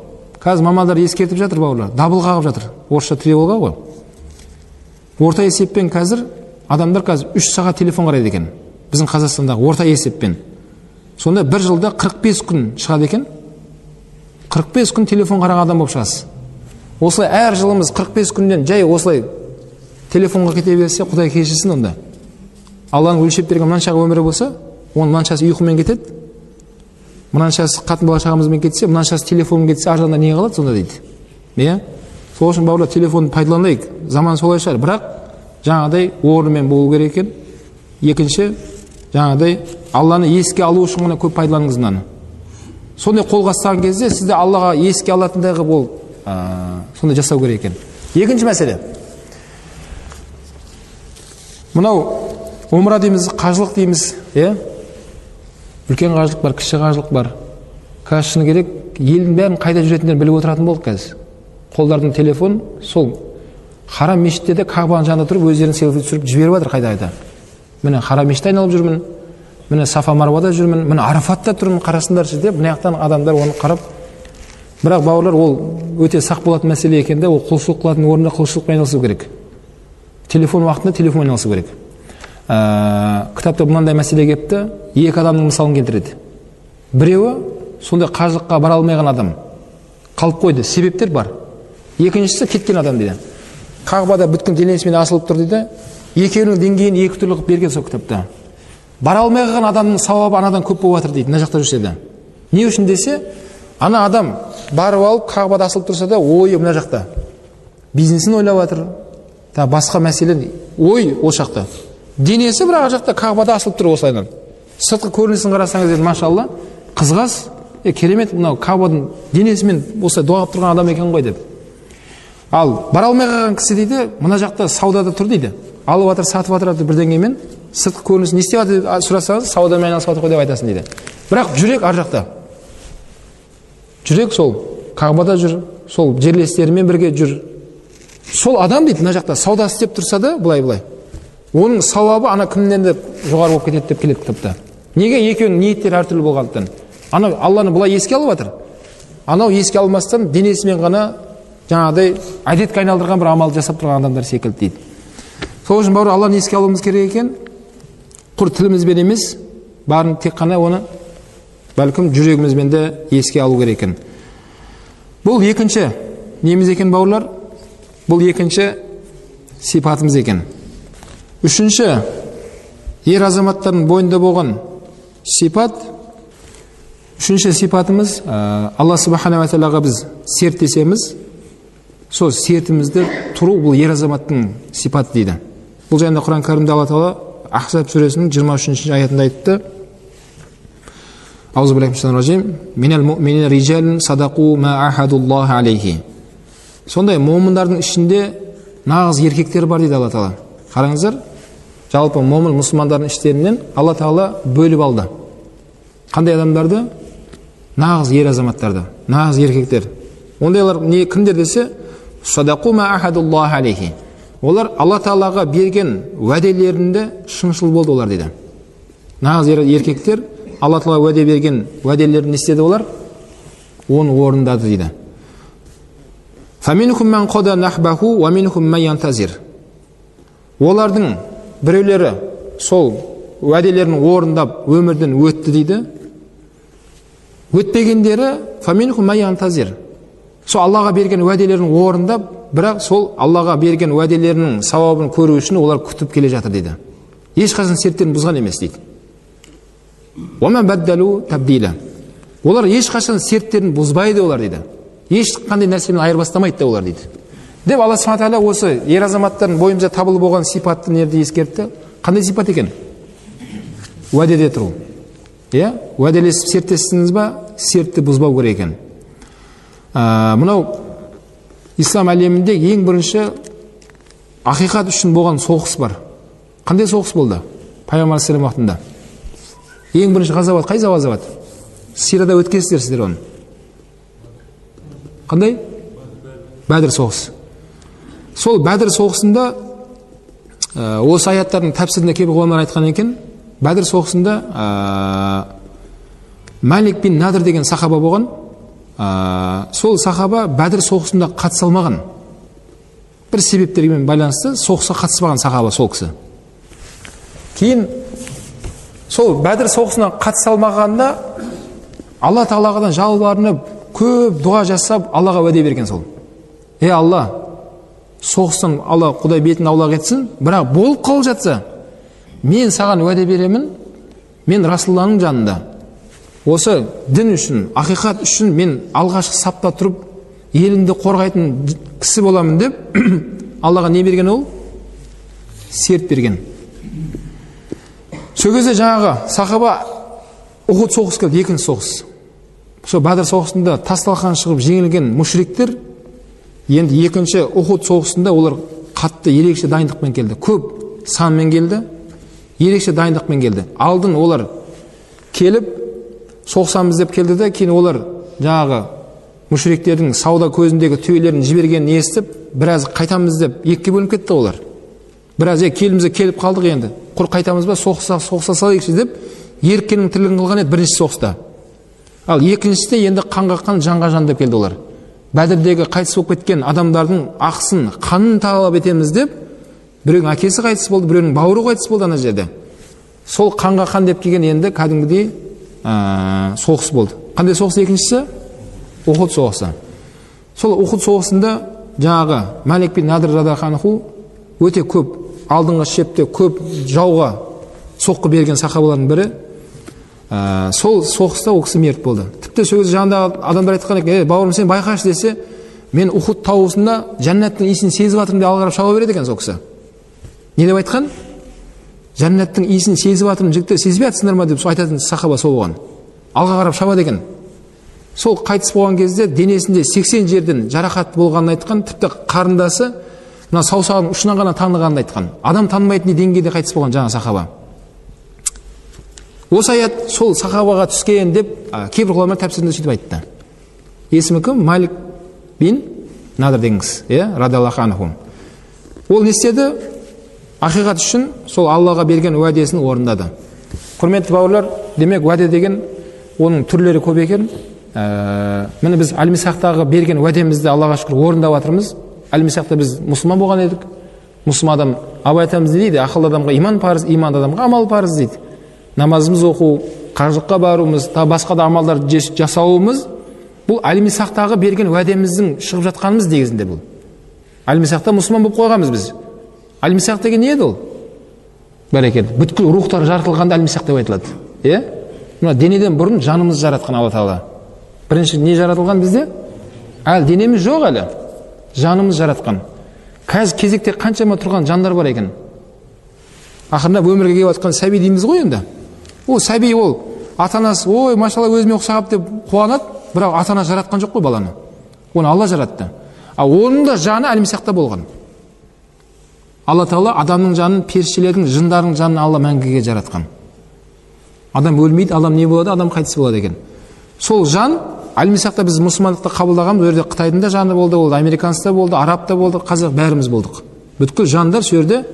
Қазір мамандар ескертіп жатыр бауырлар, дабыл қағып жатыр. Орысша тревога ғой. Орта есеппен қазір адамдар қазір 3 сағат телефон қарайды екен. Біздің Қазақстандағы орта есеппен. Сонда бір жылда 45 күн шығады екен. 45 күн телефон қараған адам болып шығасыз. Осылай әр жылымыз 45 күннен жай осылай телефонға кете берсе, Құдай кешірсін онда. Алланың өлшеп берген мынаншаға өмірі болса, оның мынаншасы ұйқымен кетеді. Мынаншасы қатын бала шағамызбен кетсе, мынаншасы телефонмен кетсе, ар жағында не қалады сонда дейді. Сол үшін бауырлар, телефонды пайдаланайық. Заман солай шығар, бірақ жаңағыдай орнымен болу керек екен. Екінші, жаңағыдай Алланы еске алу үшін ғана көп пайдаланыңыз мынаны. Сондай қолға ұстаған кезде сізді Аллаға еске алатындай қылып ол сондай жасау керек екен. Екінші мәселе. Мынау омра дейміз, қажылық дейміз, үлкен қажылық бар, кіші қажылық бар. Қазір шыны керек, елдің бәрін қайда жүретіндерін біліп отыратын болдық қазір. Қолдардың телефон, сол Харам мешітте де Кағбаның жанында тұрып, өздерін селфи түсіріп жіберіп жатыр қайда-қайда. Міне Харам мешітте айналып жүрмін, міне Сафа Марвада жүрмін, міне Арафатта тұрмын, қарасындаршы деп, мына жақтан адамдар оны қарап. Бірақ бауырлар, ол өте сақ болатын мәселе екенде, ол құлшылық қылатын орнында құлшылықпен айналысу керек. Телефон уақытында телефон айналысу керек. Кітапта мынандай мәселе келіпті, 2 адамның мысалын келтіреді. Біреуі сондай қажылыққа бара алмаған адам қалып қойды, себептер бар. Екіншісі кеткен адам дейді. Қағбада бүткін денесімен асылып тұр дейді. Екеуінің деңгейін 2 түрлі қылып берген сол кітапта. Бара алмай қалған адамның сауабы анадан көп болып жатыр дейді, мына жақта жүрсе де. Не үшін десе, ана адам барып алып Қағбада асылып тұрса да, ойы мына жақта. Бизнесін ойлап жатыр. Басқа мәселе ой ол жақта. Денесі бірақ жақта Қағбада асылып тұр осылайдан. Сыртқы көрінісін қарасаңыз енді машалла, қызғас, керемет, мынау Қағбаның денесімен осылай доғап тұрған адам екен ғой деп. Ал бара алмай қалған кісі дейді, мына жақта саудада тұр дейді. Алып жатыр, сатып жатыр бірдеңемен, сыртқы көрінісін не істеп жатыр деп сұрасаңыз, саудамен айналысып жатыр ғой деп айтасың дейді. Бірақ жүрек ар жақта. Жүрек сол Қағбада жүр, сол жерлестерімен бірге жүр. Сол адам дейді, мына жақта сауда істеп тұрса да, былай-былай. Оның сауабы ана кімнен де жоғары болып кетеді деп келеді кітапта. Неге? Екеуінің ниеттері әртүрлі болғандықтан. Ана Алланы былай еске алып жатыр. Анау еске алмастан денесімен ғана жаңағыдай әдетке айналдырған бір амал жасап тұрған адамдар секілді дейді. Сол үшін бауыр, Алланы еске алуымыз керек екен. Құр тілімізбен емес, барын тек қана оны бәлкім жүрегімізбен де еске алу керек екен. Бұл екінші неміз екен бауырлар. Бұл екінші сипатымыз екен. Үшінші, ер азаматтардың бойында болған сипат. Үшінші сипатымыз, Алла Субхана ва Тағалаға біз серттесеміз, сол сертімізді тұру, бұл ер азаматтың сипаты дейді. Бұл жайында Құран кәрімде Алла Тағала Ахзаб сүресінің 23-ші аятында айтты: Аузу биллахи минаш ражим, минал муъминина риджалун садақу ма ахадуллахи алейхи. Сондай момындардың ішінде нағыз еркектер бар дейді Алла Тағала. Қараңыздар, жалпы момын мұсылмандардың іштерінен Алла Тағала бөліп алды. Қандай адамдарды? Нағыз ер азаматтарды, нағыз еркектер. Ондайлар не кімдер десе, садақу ма ахадуллахи алейхи. Олар Алла Тағалаға берген уәделерінде шыншыл болды олар дейді. Нағыз еркектер Алла Тағала уәде берген уәделерін не істеді олар? Оны орындады дейді. Фаминхум ман қада нахбаху ва минхум ман янтазир. Олардың біреулері сол уәделерін орындап өмірден өтті дейді. Өтпегендері фаминхум ман янтазир. Сол Аллаға берген уәделерін орындап, бірақ сол Аллаға берген уәделерінің сауабын көру үшін олар күтіп келе жатыр дейді. Ешқашан серттерін бұзған емес дейді. Уаман баддалу табдила. Олар ешқашан серттерін бұзбайды олар дейді. Ешқандай нәрсемен айырбастамайды да олар дейді. Деп Алла Субхана Тағала осы ер азаматтардың бойымызда табылып болған сипатты нерде ескертті? Қандай сипат екен? Уәдеде тұру. Иә? Уәделесіп серттестіңіз ба? Сертті бұзбау керек екен. Мынау ислам әлемінде ең бірінші ақиқат үшін болған соғыс бар. Қандай соғыс болды? Пайғамбар саллаллаху алейхи уақытында. Ең бірінші ғазауат, қай ғазауат? Сирияда өткенсіздер сіздер оны. Қандай? Бәдір соғысы. Сол Бәдір соғысында осы аяттардың тәпсірінде кейбір ғұламалар айтқан екен, Бәдір соғысында Малик бин Надр деген сахаба болған. Сол сахаба Бәдір соғысында қатыса алмаған. Бір себептермен байланысты соғысқа қатыспаған сахаба сол кісі. Кейін сол Бәдір соғысына қатыса алмағанда Алла Тағаладан жалбарынып, көп дұға жасап, Аллаға уәде берген сол. Алла, соғыстан Алла Құдай бетін аулақ етсін, бірақ болып қалып жатса, мен саған уәде беремін, мен Расулланың жанында осы дін үшін, ақиқат үшін мен алғашқы сапта тұрып, елімді қорғайтын кісі боламын деп, Аллаға не берген ол? Серт берген. Сол кезде жаңағы сахаба Ухуд соғысы келді, екінші соғыс. Сол Бәдір соғысында тас-талқан шығып жеңілген мүшриктер енді екінші Ухуд соғысында олар қатты ерекше дайындықпен келді. Көп санмен келді, ерекше дайындықпен келді. Алдын олар келіп соғысамыз деп келді де, кейін олар жаңағы мүшриктердің сауда көзіндегі түйелерін жібергенін естіп, біраз қайтамыз деп екіге бөлініп кетті олар. Біраз келімізге келіп қалдық енді. Құр қайтамыз ба, соғыса салайықшы деп еркенің тірлігін қылған еді бірінші соғыста. Ал екіншісінде енді қанға қан, жанға жан деп келді олар. Бәдірдегі қайтыс болып кеткен адамдардың ақысын, қанын талап етеміз деп, біреудің әкесі қайтыс болды, біреудің бауыры қайтыс болды ана жерде. Сол қанға қан деп келген енді кәдімгідей соғыс болды. Қандай соғыс екіншісі? Ухуд соғысы. Сол Ухуд соғысында жаңағы Малик бин Надр радиаллаху анху өте көп алдыңғы шепте көп жауға соққы берген сахабалардың бірі. Сол соғыста ол кісі мерт болды. Тіпті сол кезде жанындағы адамдар айтқан екен, бауырым сен байқашы десе, мен Ухуд тауысында жәннаттың иісін сезіп жатырмын деп алға қарап шаба береді екен сол кісі. Не деп айтқан? Жәннаттың иісін сезіп жатырмын, жігіттер сезбей жатсыңдар ма деп айтатын сахаба сол болған. Алға қарап шаба деген. Сол қайтыс болған кезде денесінде 80 жерден жарақат болғанын айтқан, тіпті қарындасы мына саусағының ұшынан ғана танығанын айтқан. Адам танымайтын деңгейде қайтыс болған жаңа сахаба. Осы аят сол сахабаға түскен деп кейбір ғұламалар тәпсірінде сөйтіп айтты. Есімі кім? Малик бин Надр деген кісі, радиаллаху анху. Ол не істеді? Ақиқат үшін сол Аллаға берген уәдесін орындады. Құрметті бауырлар, демек уәде деген оның түрлері көп екен. Міне біз Әл-Мисақтағы берген уәдемізді Аллаға шүкір орындап жатырмыз. Әл-Мисақта біз мұсылман болған едік. Мұсылман адам, Абай атамыз дейді, ақылды адамға иман парыз, иманды адамға амал парыз дейді. Намазымыз оқу, қажылыққа баруымыз, басқа да амалдар жасауымыз бұл Әл-Мисақтағы берген уәдеміздің шығып жатқанымыз негізінде бұл. Әлмисақта мұсылман болып қойғанбыз біз. Әлмисақ деген не еді ол? Бәрекелді. Бүткіл рухтар жаратылғанда әлмисақ деп айтылады. Иә? Мына денеден бұрын жанымыз жаратқан Алла Тағала. Бірінші не жаратылған бізде? Әлі денеміз жоқ әлі. Жанымыз жаратқан. Қазір кезекте қаншама тұрған жандар бар екен. Ақырындап өмірге келіп жатқан сәби дейміз ғой енді. Ол сәби ол ата-анасы, ой, машалла өзіме ұқсап деп қуанады, бірақ ата-ана жаратқан жоқ қой баланы. Оны Алла жаратты. Ал оның да жаны әлмисақта болған. Алла Тағала адамның жанын, періштелердің, жындардың жанын Алла мәңгіге жаратқан. Адам өлмейді, адам не болады? Адам қайтыс болады екен. Сол жан әлмисақта біз мұсылмандықты қабылдағанбыз. Өрде Қытайдың да жаны болды, ол американста болды, арабта болды, қазақ бәріміз болдық. Бүткіл жандар сөйерде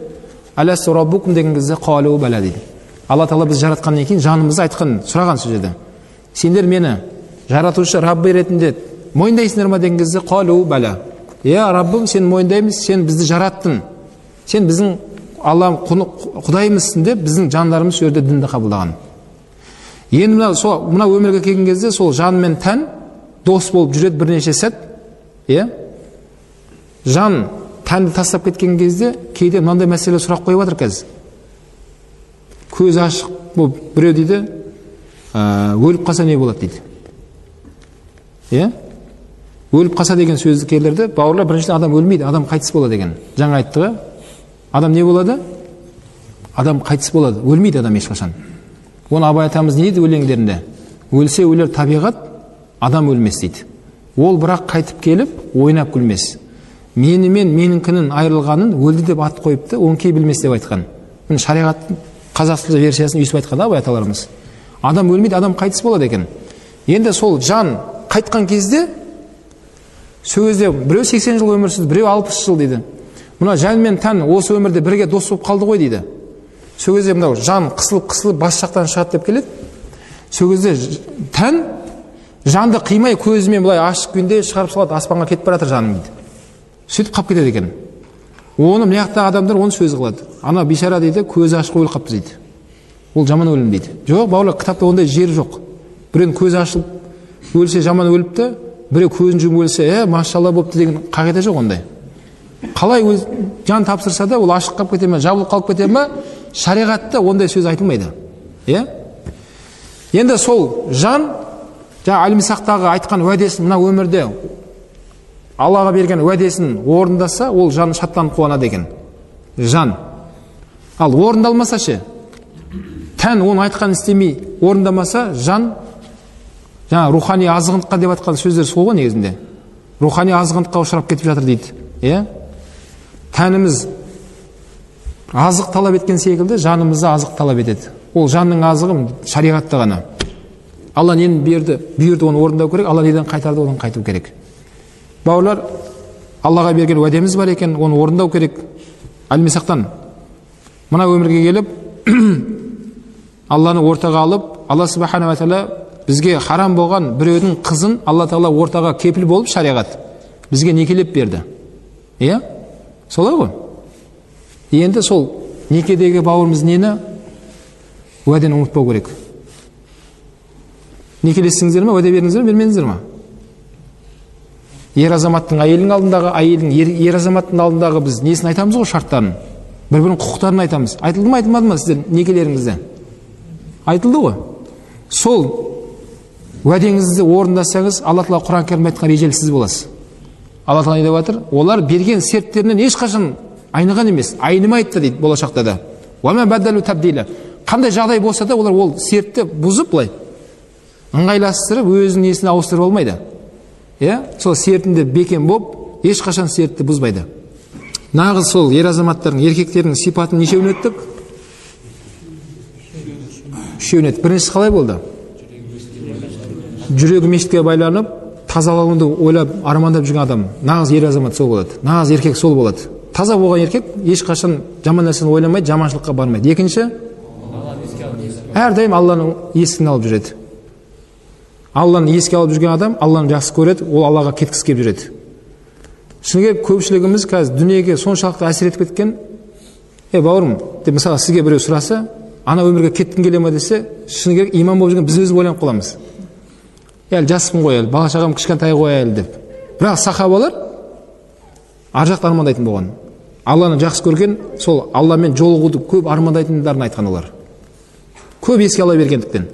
әләсу раббукум деген кезде қалу бәлә дейді. Алла Тағала біз жаратқаннан кейін жанымызды айтқан, сұраған сөзді. Сендер мені жаратушы Раббы ретінде мойындайсыңдар ма деген кезде қалу бәлә. Иә, Раббым, сен мойындаймыз, сен бізді жараттың. Сен біздің Алла Құдайымызсың деп біздің жандарымыз сөйерде дінді қабылдаған. Енді мына өмірге келген кезде сол жан мен тән дос болып жүреді бірнеше сәт. Иә? Жан тәнді тастап кеткен кезде кейде мынандай мәселе сұрақ қойып жатыр қазір. Көз ашық болып біреу дейді, өліп қалса не болады дейді. Иә? Өліп қалса деген сөзді келерді, бауырлар, біріншіден адам өлмейді, адам қайтыс болады деген. Жаңа айтты ғой. Адам не болады? Адам қайтыс болады, өлмейді адам ешқашан. Оны Абай атамыз не дейді өлеңдерінде? Өлсе өлер табиғат, адам өлмес дейді. Ол бірақ қайтып келіп, ойнап күлмес. Меніңкінің айырылғанын өлді деп ат қойыпты, оңкей білмес деп айтқан. Міне шариғаттың қазақша версиясын өйстіп айтқан Абай аталарымыз. Адам өлмейді, адам қайтыс болады екен. Енді сол жан қайтқан кезде сөзде біреу 80 жыл өмір сүрді, біреу 60 жыл дейді. Мына жан мен тән осы өмірде бірге дос болып қалды ғой дейді. Сол кезде мынау жан қысылып бас жақтан шығады деп келеді. Сол кезде тән жанды қимай көзімен былай ашық күнде шығарып салады, аспанға кетіп бара жатыр жаным дейді. Сөйтіп қалып кетеді екен. Оны мына жақтағы адамдар оны сөз қылады. Ана бейшара дейді, көзі ашық өліп қалыпты дейді. Ол жаман өлім дейді. Жоқ, бауырлар, кітапта ондай жері жоқ. Біреудің көзі ашылып өлсе жаман өліпті, біреу көзін жұмып өлсе, машалла болыпты деген қағида жоқ ондай. Қалай өз жан тапсырса да, ол ашық қалып кете ме, жабылып қалып кете ме, шариғатта ондай сөз айтылмайды. Иә? Енді сол жан жаңа әлмисақтағы айтқан уәдесін мына өмірде Аллаға берген уәдесін орындаса, ол жан шаттанып қуанады екен. Жан. Ал орындалмаса ше, тән оны айтқан істемей орындамаса, жан жаңа рухани азғындыққа деп атқан сөздер сол ғой негізінде. Рухани азғындыққа ұшырап кетіп жатыр дейді. Иә? Тәніміз азық талап еткен секілді жанымызды азық талап етеді. Ол жанның азығы шариғатта ғана. Алла нені бұйырды, оны орындау керек, Алла неден қайтарды, одан қайту керек. Бауырлар, Аллаға берген уәдеміз бар екен, оны орындау керек. Әлмисақтан мына өмірге келіп, Алланы ортаға алып, Алла субхана ва тағала бізге харам болған біреудің қызын Алла Тағала ортаға кепіл болып шариғат бізге некелеп берді. Иә? Солай ғой? Енді сол некедегі бауырымыз нені? Уәдені ұмытпау керек. Некелестіңіздер ме, уәде бердіңіздер ме, бермедіңіздер ме? Ер азаматтың әйелдің алдындағы, әйелдің ер азаматтың алдындағы біз несін айтамыз ғой, шарттарын? Бір-бірінің құқықтарын айтамыз. Айтылды ма, айтылмады ма сіздер некелеріңізде? Айтылды ғой. Сол уәдеңізді орындасаңыз, Алла Тағала Құран кәрімде айтқан ежелі сіз боласыз. Алла Тағала не деп жатыр? Олар берген серттерінен ешқашан айныған емес, айнымайды дейді болашақта да. Уәмә бәддәлу тәбдилә. Қандай жағдай болса да, олар ол сертті бұзып былай ыңғайластырып, өзінің несін ауыстырып алмайды. Иә? Сол сертінде бекем болып, ешқашан сертті бұзбайды. Нағыз сол ер азаматтардың, еркектердің сипатын нешеуін өттік? Үшеуін өттік. Біріншісі қалай болды? Жүрегі мешітке байланып, тазалауынды ойлап, армандап жүрген адам, нағыз ер азамат сол болады. Нағыз еркек сол болады. Таза болған еркек ешқашан жаман нәрсені ойламайды, жаманшылыққа бармайды. Екінші, әрдайым Алланың есігін алып жүреді. Алланы еске алып жүрген адам Алланы жақсы көреді, ол Аллаға кеткісі келіп жүреді. Шынымен көпшілігіміз қазір дүниеге соншалықты әсер етіп кеткен, бауырым, деп мысалы сізге біреу сұраса, ана өмірге кеттің келе ме десе, шыны керек иман болып жүрген біз өзіміз ойланып қаламыз. Әлі жаспын ғой, әлі бала шағам кішкентай ғой әлі деп. Бірақ сахабалар ар жақта армандайтын болған. Алланы жақсы көрген, сол Алламен жолығуды көп армандайтындарын айтқан олар. Көп еске ала бергендіктен.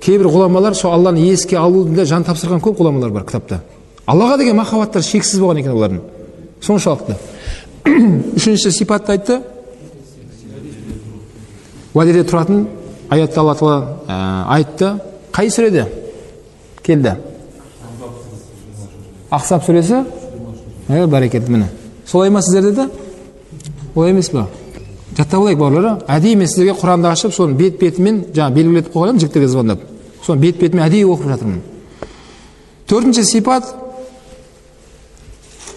Кейбір ғұламалар сол Алланы еске алуында жан тапсырған көп ғұламалар бар кітапта. Аллаға деген махаббаттар шексіз болған екен олардың. Соншалықты. Үшінші сипатты айтты. Уәдеде тұратын аятта Алла Тағала айтты. Қай сүреде келді? Ахзаб сүресі? Бәрекелді, міне. Солай ма сіздерде де? Олай емес па? Жаттап алайық бауырлар. Әдейі мен сіздерге Құранды ашып, соны бет-бетімен жаңа белгілетіп қойғанмын, жігіттерге звондап. Соны бет-бетімен әдейі оқып жатырмын. Төртінші сипат,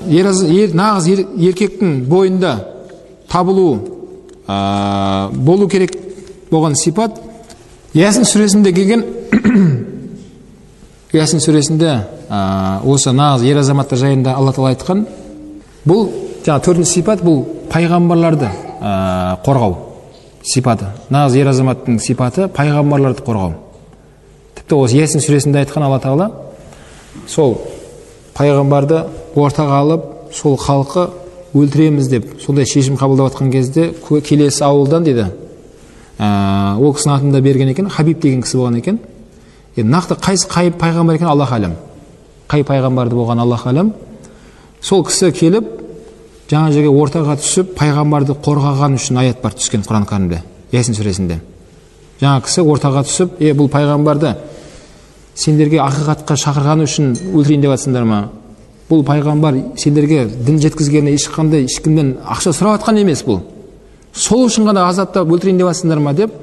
нағыз еркектің бойында табылу болу керек болған сипат. Ясин сүресінде келген, Ясин сүресінде осы нағыз ер азаматтар жайында Алла Тағала айтқан. Бұл жаңа төртінші сипат, бұл пайғамбарларды қорғау сипаты. Нағыз ер азаматтың сипаты пайғамбарларды қорғау. Тіпті осы Ясин сүресінде айтқан Алла Тағала сол пайғамбарды ортаға алып, сол халқы өлтіреміз деп, сондай шешім қабылдап жатқан кезде келесі ауылдан дейді, ол кісінің атында берген екен, Хабиб деген кісі болған екен. Нақты қайсы пайғамбар екен Аллах әлем. Қай пайғамбарды болған Аллах әлем. Сол кісі келіп, жаңа жерге ортаға түсіп, пайғамбарды қорғаған үшін аят бар түскен Құран кәрімде, Ясин сүресінде. Жаңа кісі ортаға түсіп, бұл пайғамбарды сендерге ақиқатқа шақырғаны үшін өлтірейін деп жатсыңдар ма? Бұл пайғамбар сендерге дін жеткізгені ешкімден ақша сұрап жатқан емес бұл. Сол үшін ғана азаптап өлтірейін деп жатсыңдар ма деп,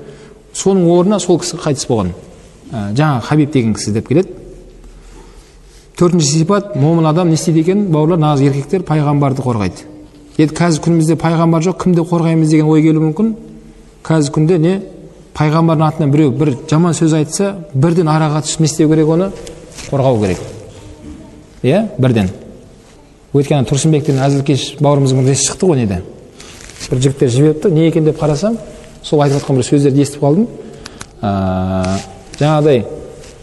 соның орнына сол кісі қайтыс болған. Жаңа Хабиб деген кісі деп келеді. Төртінші сипат, момын адам не істейді екен? Бауырлар, нағыз еркектер пайғамбарды қорғайды. Қазір күнімізде пайғамбар жоқ, кімді қорғаймыз деген ой келуі мүмкін. Қазір күнде не? Пайғамбардың атынан біреу бір жаман сөз айтса, бірден араға түсіп не істеу керек, оны қорғау керек. Бірден. Өйткені Тұрсынбектен Әзілкеш бауырымыздың бір шықты ғой неде. Бір жігіттер жіберіпті, не екен деп қарасам, сол айтып жатқан бір сөздерді естіп қалдым. Жаңағыдай,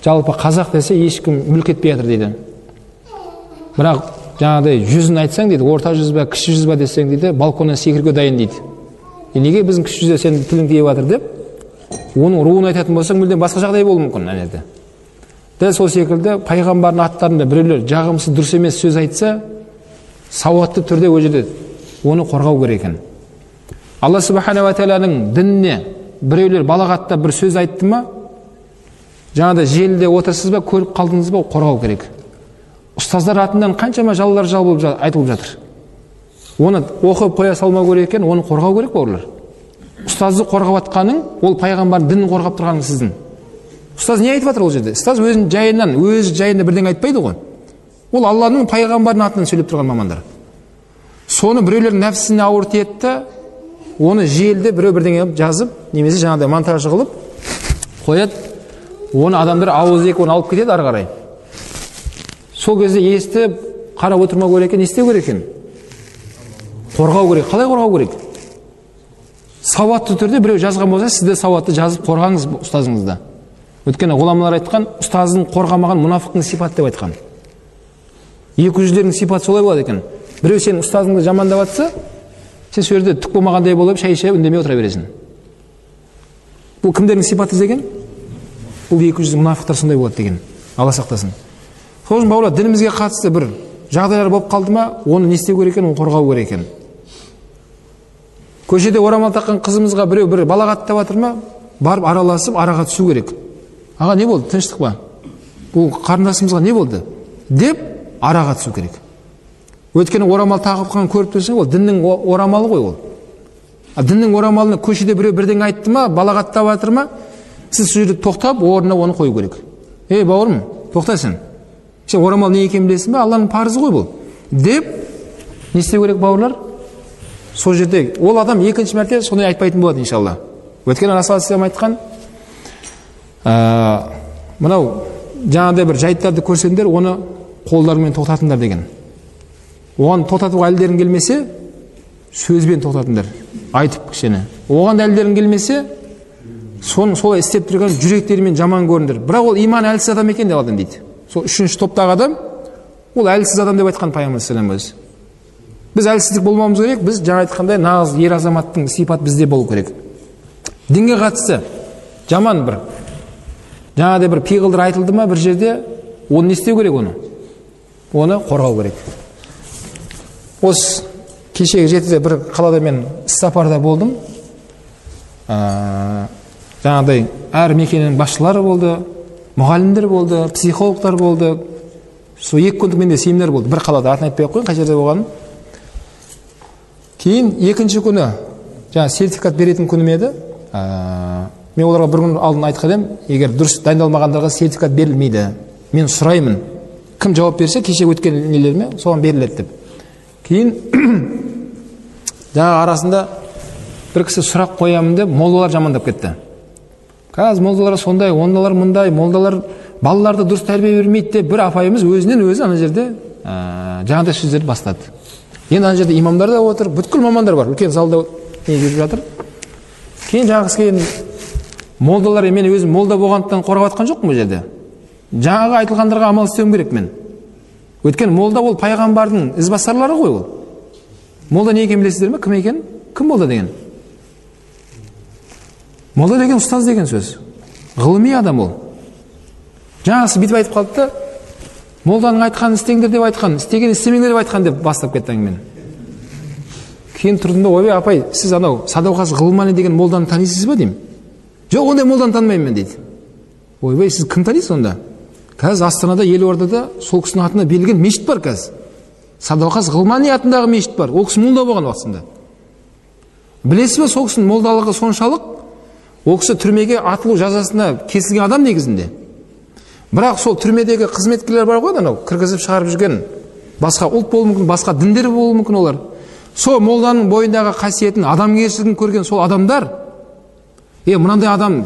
жалпы қазақ десе ешкім мүлк етпей жатыр дейді. Бірақ жаңағыдай жүзін айтсаң дейді, орта жүз ба, кіші жүз ба десең дейді, балконнан секіруге дайын дейді. Неге біздің кіші жүзде сен тілің тиіп жатыр деп, оның руын айтатын болсаң, мүлдем басқа жағдай болуы мүмкін әнерде. Дәл сол секілді пайғамбардың аттарында біреулер жағымсыз дұрыс емес сөз айтса, сауатты түрде ол жерде оны қорғау керек екен. Алла Субхана ва Тағаланың дініне біреулер балағатта бір сөз айтты ма, жаңада желіде отырсыз ба, көріп қалдыңыз ба, қорғау керек. Ұстаздар атынан қаншама жалалар айтылып жатыр. Оны оқып қоя салмау керек екен, оны қорғау керек бауырлар. Ұстазды қорғап атқаның, ол пайғамбардың дінін қорғап тұрғаның сіздің. Ұстаз не айтып жатыр ол жерде? Ұстаз өз жайында бірден айтпайды ғой. Ол Алланың пайғамбардың атынан сөйлеп тұрған мамандар. Соны біреулер нәпсісіне ауыр тиетті, оны желді біреу бірден жазып, немесе жаңағыдай монтаж қылып қояды. Оны адамдар ауыз екі оны алып кетеді ары қарай. Сол кезде естіп, қарап отырмау керек екен, не істеу керек екен? Қорғау керек. Қалай қорғау керек? Сауатты түрде біреу жазған болса, сіз де сауатты жазып қорғаңыз ұстазыңызды. Өйткені ғұламалар айтқан, ұстазын қорғамаған мұнафықтың сипаты деп айтқан. 200-лердің сипаты солай болады екен. Біреу сен ұстазыңды жамандап жатса, сен сол жерде түк болмағандай болып шай ішіп үндемей отыра бересің. Бұл кімдердің сипаты деген? Бұл 200 мұнафықтар сондай болады деген. Алла сақтасын. Сол үшін бауырлар, дінімізге қатысты бір жағдайлар болып қалды ма, оны не істеу керек екен, оны қорғау керек екен. Көшеде орамал таққан қызымызға біреу бір балағаттап жатыр ма, барып араласып араға түсу керек. Аға, не болды? Тыныштық па? Бұл қарындасымызға не болды? Деп араға түсу керек. Өйткені орамал тағып қалған көріп тұрсаң, ол діннің орамалы ғой ол. Діннің орамалына көшеде біреу бірден айтты ма, балағаттап жатыр ма, сіз сол жерде тоқтап, орнына оны қою керек. Бауырым, тоқта сен. Сен орамал не екенін білесің бе? Алланың парызы ғой бұл. Деп, не істеу керек бауырлар? Сол жерде ол адам екінші мәрте сондай айтпайтын болады иншалла. Өйткені Расул айтқан, мынау жаңағыдай бір жайттарды көрсеңдер, оны қолдарымен тоқтатыңдар деген. Оған тоқтатуға әлдерің келмесе, сөзбен тоқтатыңдар, айтып кішкене. Оған әлдерің келмесе, солай істеп тұрған жүректерімен жаман көріңдер. Бірақ ол иман әлсіз адам екен деп адам дейді. Сол үшінші топтағы адам, ол әлсіз адам деп айтқан пайғамбар саллаллаху алейхи ва саллям. Біз әлсіздік болмауымыз керек, біз жаңа айтқандай нағыз ер азаматтың сипат бізде болу керек. Дінге қатысты жаман бір жаңағыдай бір пиғылдыр айтылды ма бір жерде, оны не істеу керек оны қорғау керек. Осы кешегі жетіде бір қалада мен іссапарда болдым. Жаңағыдай әр мекененің басшылары болды, мұғалімдер болды, психологтар болды. Сол 2 күндік менде семинар болды. Бір қалада, атын айтпай ақ қояйын, қай жерде болғанын. Кейін екінші күні жаңа сертификат беретін күнім еді. Мен оларға бір күн алдын айтқан едім, егер дұрыс дайындалмағандарға сертификат берілмейді. Мен сұраймын. Кім жауап берсе, кеше өткен нелеріме соған беріледі деп. Кейін жаңа арасында бір кісі сұрақ қоямын деп, молдалар жамандап кетті. Қазір молдалар сондай, ондалар мұндай, молдалар балаларды дұрыс тәрбие бермейді деп, бір апайымыз өзінен өзі ана жерде жаңағыдай сөздерді бастады. Енді ана жерде имамдар да отыр, бүткіл мамандар бар, үлкен залда не жүріп жатыр. Кейін жаңағы кейін молдалар, мен өзім молда болғандықтан қорғап жатқан жоқпын бұл жерде. Жаңағы айтылғандарға амал істеуім керек мен. Өйткені молда ол пайғамбардың ізбасарлары ғой ол. Молда не екенін білесіздер ме? Кім екен? Кім молда деген? Молда деген ұстаз деген сөз. Ғылыми адам ол. Жаңағысы бүйтіп айтып қалды да, молданың айтқанын істеңдер деп айтқан, істеген істемеңдер деп айтқан деп бастап кетті әңгімені. Кейін тұрдым да, ойбай апай, сіз анау Садуақас Ғылмани деген молданы танисыз ба деймін. Жоқ, ондай молданы танымаймын мен дейді. Ойбай, сіз кім танисыз онда? Қазір Астанада, Елордада сол кісінің атына берілген мешіт бар қазір. Садуақас Ғылмани атындағы мешіт бар. Ол кісі молда болған уақытында. Білесіз бе, сол кісінің молдалығы соншалық, ол кісі түрмеге атылу жазасына кесілген адам негізінде. Бірақ сол түрмедегі қызметкерлер бар ғой, анау кіргізіп шығарып жүрген, басқа ұлт болуы мүмкін, басқа діндер болуы мүмкін олар. Сол молданың бойындағы қасиетін, адамгершілігін көрген сол адамдар, мынандай адам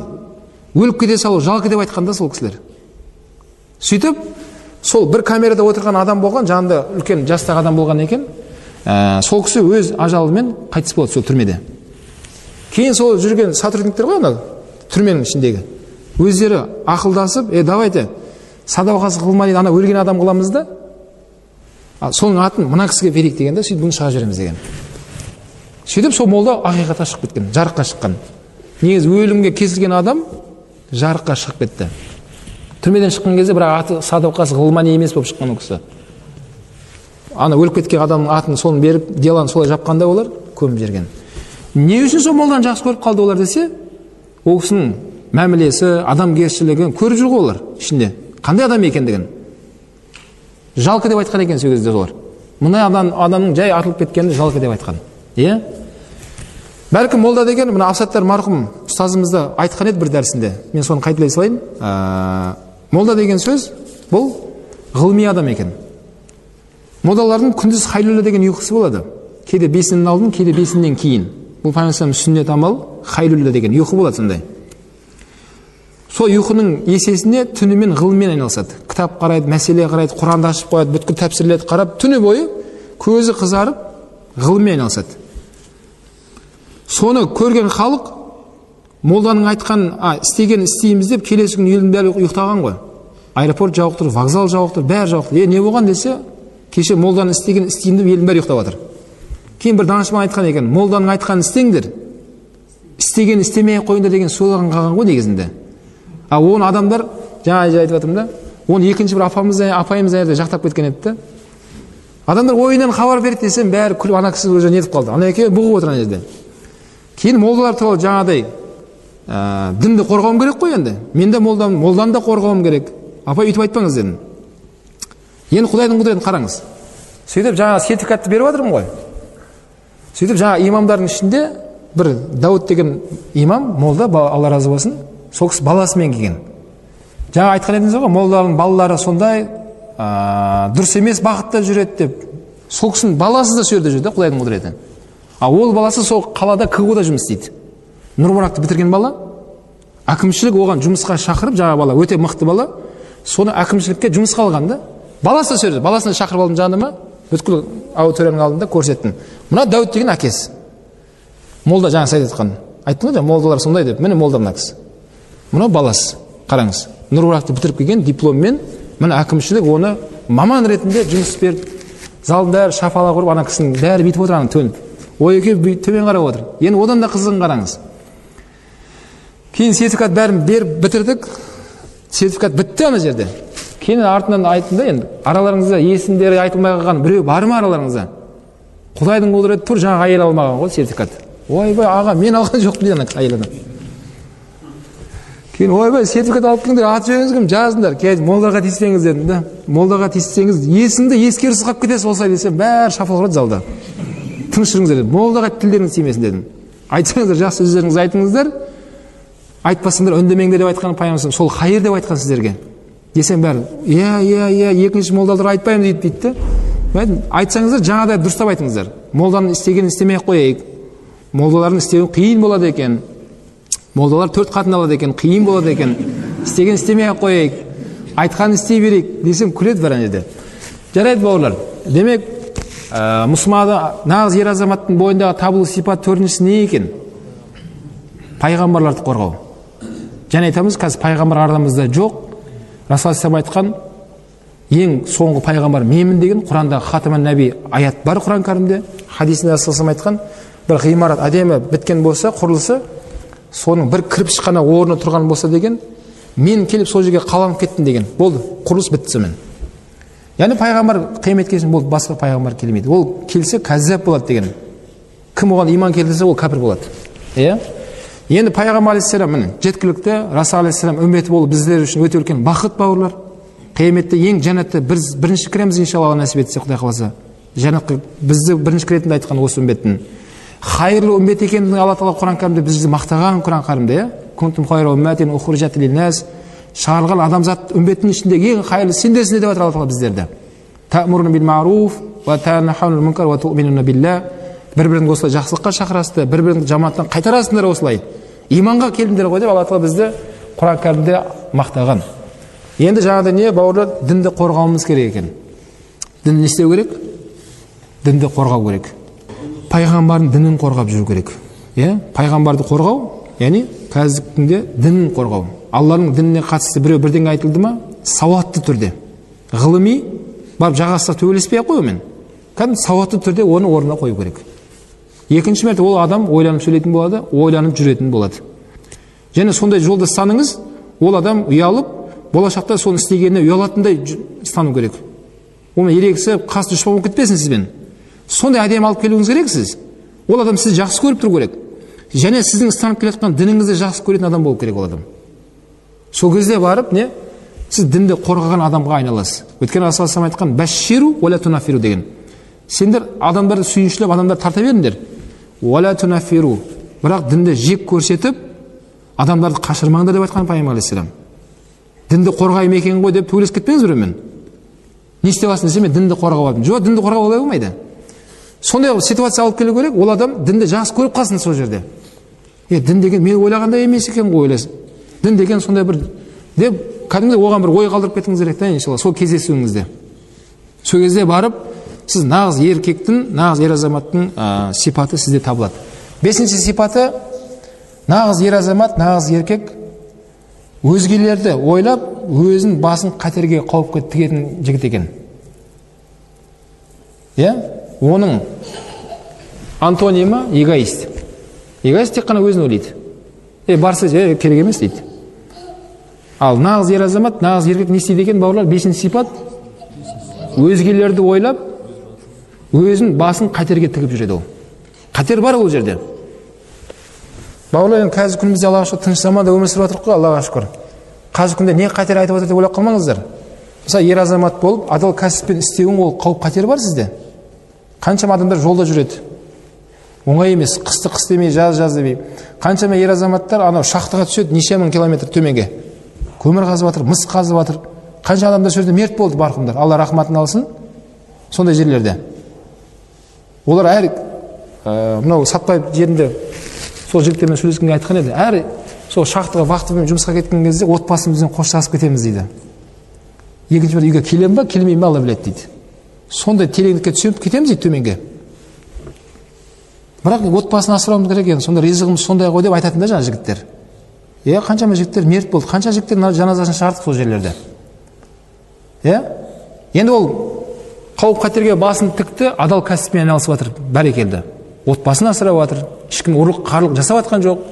өліп кете салу жалко деп айтқанда сол кісілер. Сөйтіп, сол бір камерада отырған адам болған, жанында үлкен жастағы адам болған екен, сол кісі өз ажалымен қайтыс болды сол түрмеде. Кейін сол жүрген сотрудниктер ғой, ана түрменің ішіндегі, өздері ақылдасып, давайте Садуақас Ғылмани ана өлген адам қыламыз да, соның атын мына кісіге берейік деген да, сөйтіп бұны шыға жібереміз деген. Сөйтіп сол молда ақиқатқа шығып кеткен, жарыққа шыққан. Негізі өлімге кесілген адам жарыққа шығып кетті. Түрмеден шыққан кезде бірақ аты Садуақас Ғылмани емес болып шыққан ол кісі. Ана өліп кеткен адамның атын соны беріп, деланы солай жапқанда олар көміп жерген. Не үшін сол молданы жақсы көріп қалды олар десе, ол кісінің мәмілесі, адамгершілігін көріп жүр ғой олар ішінде. Қандай адам екендігін. Жалқы деп айтқан екен сол кезде олар. Мына адамның жай атылып кеткенін жалқы деп айтқан. Бәлкім молда деген, мына Афсаттар марқұм ұстазымызды айтқан еді бір дәрісінде. Мен соны қайталай салайын. Молда деген сөз бұл ғылыми адам екен. Молдалардың күндіз хайлулла деген ұйқысы болады. Кейде 5-нің алдын, кейде 5-нен кейін. Бұл пайғамбарымыздың сүннет амал хайлулла деген ұйқы болады сондай. Сол ұйқының есесіне түнімен ғылыммен айналысады. Кітап қарайды, мәселе қарайды, Құранды ашып қояды, бүткіл тәпсірлерді қарап, түні бойы көзі қызарып ғылыммен айналысады. Соны көрген халық молданың айтқан, істеген істейміз деп келесі күн елдің бәрі ұйықтаған ғой. Аэропорт жауып тұр, вокзал жауып тұр, бәрі жауып тұр. Не болған десе, кеше молданың істеген істеймін деп елдің бәрі ұйықтап жатыр. Кейін бір данышпан айтқан екен, молданың айтқанын істеңдер, істеген істемей қойыңдар деген сөйлеген қалған ғой негізінде. Оны адамдар, жаңа айтып жатырмын да, оны екінші бір апайымыз әйелде жақтап кеткен еді. Адамдар ойынан хабар береді десем, бәрі күліп ана кісі өзі нетіп қалды. Ана екеуі бұғып отыр ана жерде. Кейін молдалар туралы жаңағыдай дінді қорғауым керек қой енді. Мен де молданы да қорғауым керек. Апай үйтіп айтпаңыз дедім. Енді Құдайдың құдіретін қараңыз. Сөйтіп жаңа сертификатты беріп жатырмын ғой. Сөйтіп жаңа имамдардың ішінде бір Дауд деген имам, молда, Алла разы болсын, сол кісі баласымен келген. Жаңа айтқан едіңіз ғой, молданың балалары сондай дұрыс емес бақытта жүреді деп. Сол кісінің баласы да сол жерде жүрді, Құдайдың құдіреті. Ол баласы сол қалада КГО-да жұмыс істейді. Нұрмұратты бітірген бала, әкімшілік оған жұмысқа шақырып, жаңа бала өте мықты бала, соны әкімшілікке жұмысқа алған да. Баласы да сол жерде, баласына шақырып алдым жаныма, бүткіл аудиторияның алдында көрсеттім. Мына Дәуд деген әкесі. Молда жаңа сайт айтқан. Айттым ғой, молдалар сондай деп. Міне молда мына кісі. Мына баласы. Қараңыз. Нұрмұратты бітіріп келген дипломмен, мына әкімшілік оны маман ретінде жұмыс беріп, залдың бәрі шапалақ ұрып, ана кісінің бәрі бүйтіп отыр, ана төніп. Ойеке төмен қарап отыр. Енді одан да қызығын қараңыз. Кейін сертификат бәрін беріп бітірдік. Сертификат бітті ана жерде. Кейін артынан айттым да, енді араларыңызда есімдері айтылмай қалған біреу бар ма араларыңызда? Құдайдың құдіреті тұр, жаңа әйел алмаған ғой сертификат. Ойбай, аға, мен алған жоқ дейді ана әйел адам. Кейін ойбай, сертификат алып келіңдер, аты жөніңіз кім, жазыңдар. Кейін молдаға тиіспеңіз дедім да. Молдаға тиіссеңіз, есімді ескерусіз қалып кетесіз осылай десем, бәрі шапалақ ұрады залда. Тыныш жүріңіздер дедім. Молдаға тілдеріңіз тимесін дедім. Айтсаңыздар, жақсы сөздеріңізді айтыңыздар. Айтпасыңдар, үндемеңдер деп айтқан пайғамбарымыз, сол хайыр деп айтқан сіздерге. Десем бәрі, иә, екінші молдалар айтпаймын дейді. Айтсаңыздар, жаңадай дұрыстап айтыңыздар. Молданың істегенін істемей-ақ қояйық. Молдалардың істеуі қиын болады екен. Молдалар 4 қатын алады екен, қиын болады екен. Істеген істемей-ақ қояйық. Айтқанын істей берейік десем күледі бәрі жерде. Жарайды бауырлар. Демек, мұсылманда нағыз ер азаматтың бойындағы табылу сипат төртіншісі не екен? Пайғамбарларды қорғау. Және айтамыз, қазір пайғамбар арамызда жоқ. Расул саллаллаху алейхи айтқан ең соңғы пайғамбар менмін деген Құранда хатаман нәби аят бар Құран кәрімде. Хадисінде Расул саллаллаху алейхи айтқан бір ғимарат әдемі біткен болса, құрылысы, соның бір кірпіш қана орны тұрған болса деген, мен келіп сол жерге қаланып кеттім деген. Болды, құрылыс бітті сонымен. Яғни пайғамбар қияметке шейін болды, басқа пайғамбар келмейді. Ол келсе кәззап болады деген. Кім оған иман келтірсе, ол кәпір болады. Иә? Енді пайғамбар алейхиссалам міне жеткілікті, Расул алейхиссалам үмметі болып біздер үшін өте үлкен бақыт бауырлар. Қияметте ең жәннатты біз бірінші кіреміз иншалла, нәсіп етсе, Құдай қаласа. Жәннатқа бізді бірінші кіретінді айтқан осы үмметтің. Хайырлы үммет екенін Алла Тағала Құран кәрімде бізді мақтаған Құран кәрімде, иә? Күнтум хайра умматин ухрижат линнас, шығарылған адамзат үмметтің ішіндегі ең хайырлы сендерсіңдер деп Алла Тағала біздерді. Ta'муруна бил ма'руф ва танахауна мункар ва ту'минуна билlah. Бір-бірін осылай жақсылыққа шақырасыздар, бір-бірін жамандықтан қайтарасыңдар осылай. Иманға келдіңдер ғой деп Алла Тағала бізді Құран кәрімде мақтаған. Енді жаңағыдай не бауырлар, дінді қорғауымыз керек екен. Дін не істеу керек? Дінді қорғау керек. Пайғамбардың дінін қорғап жүру керек. Пайғамбарды қорғау, яғни қазіргі күнде дінін қорғау. Алланың дініне қатысты біреу бірдеңе айтылды ма, сауатты түрде, ғылыми, барып жағасына төбелеспей-ақ қоюмен. Кәдімгі сауатты түрде оны орнына қою керек. Екінші мәрте ол адам ойланып сөйлейтін болады, ойланып жүретін болады. Және сондай жолды ұстаныңыз, ол адам ұялып, болашақта соны істегеніне ұялатындай ұстану керек. Оны ерегісіп, қас дұшпан болып кетпесін сізбен. Сондай әдемі алып келуіңіз керексіз. Ол адам сізді жақсы көріп тұру керек. Және сіздің ұстанып келе жатқан дініңізді жақсы көретін адам болу керек ол адам. Сол кезде барып, не? Сіз дінді қорғаған адамға айналасыз. Өйткені Расул саллаллаху айтқан баширу ва ла тунафиру деген. Сендер адамдарды сүйіншілеп, адамдарды тарта беріңдер. Ва ла тунафиру. Бірақ дінді жек көрсетіп, адамдарды қашырмаңдар деп айтқан пайғамбар алейхиссалам. Дінді қорғаймын екен ғой деп төбелесіп кетпеңіз біреумен. Не істеп аласың десе, мен дінді қорғап алдым. Жоқ, дінді қорғап ала алмайды. Сондай ситуация алып келу керек, ол адам дінді жақсы көріп қалсын сол жерде. Дін деген мен ойлағандай емес екен ғой ойласын. Дін деген сондай бір деп кәдімгі оған бір ой қалдырып кетіңіз керек та, иншалла, сол кездесуіңізде. Сол кезде барып, сіз нағыз еркектің, нағыз ер азаматтың сипаты сізде табылады. Бесінші сипаты, нағыз ер азамат, нағыз еркек өзгелерді ойлап, өзін басын қатерге қауіпке тігетін жігіт екен. Оның антонимі эгоист. Эгоист тек қана өзін ойлайды. Барса керек емес дейді. Ал нағыз ер азамат, нағыз еркек не істейді екен, бауырлар? Бесінші сипат, өзгелерді ойлап, өзін басын қатерге тігіп жүреді ол. Қатер бар ол жерде. Бауырлар, қазір күнімізде Аллаға шүкір тыныш заманда өмір сүріп отырмыз ғой, Аллаға шүкір. Қазір күнде не қатер айтып отыр деп ойлап қалмаңыздар. Мысалы, ер азамат болып, адал кәсіппен істеуің, ол қауіп қатер бар сізде. Қаншама адамдар жолда жүреді. Оңай емес, қысты қыс демей, жаз демей. Қаншама ер азаматтар анау шахтаға түседі, неше мың километр төменге. Көмір қазып жатыр, мыс қазып жатыр. Қанша адамдар сол жерде мерт болды, марқұмдар. Алла рахматын алсын. Сондай жерлерде. Олар мынау Сатпаев жерінде сол жігіттермен сөйлескенде айтқан еді. Сол шахтаға вахтамен жұмысқа кеткен кезде отбасымызбен қоштасып кетеміз дейді. Екінші бір үйге келем ба, келмеймін ба, Алла біледі дейді. Сондай тереңдікке түсіп кетеміз дейді төменге. Бірақ отбасын асырауымыз керек екен, сонда ризығымыз сондай ғой деп айтатын да жаңа жігіттер. Қаншама жігіттер мерт болды, қанша жігіттер жаназасын шығардық сол жерлерде. Енді ол қауіп қатерге басын тікті, адал кәсіппен айналысып жатыр, бәрекелді. Отбасын асырап жатыр, ешкім ұрлық қарлық жасап жатқан жоқ,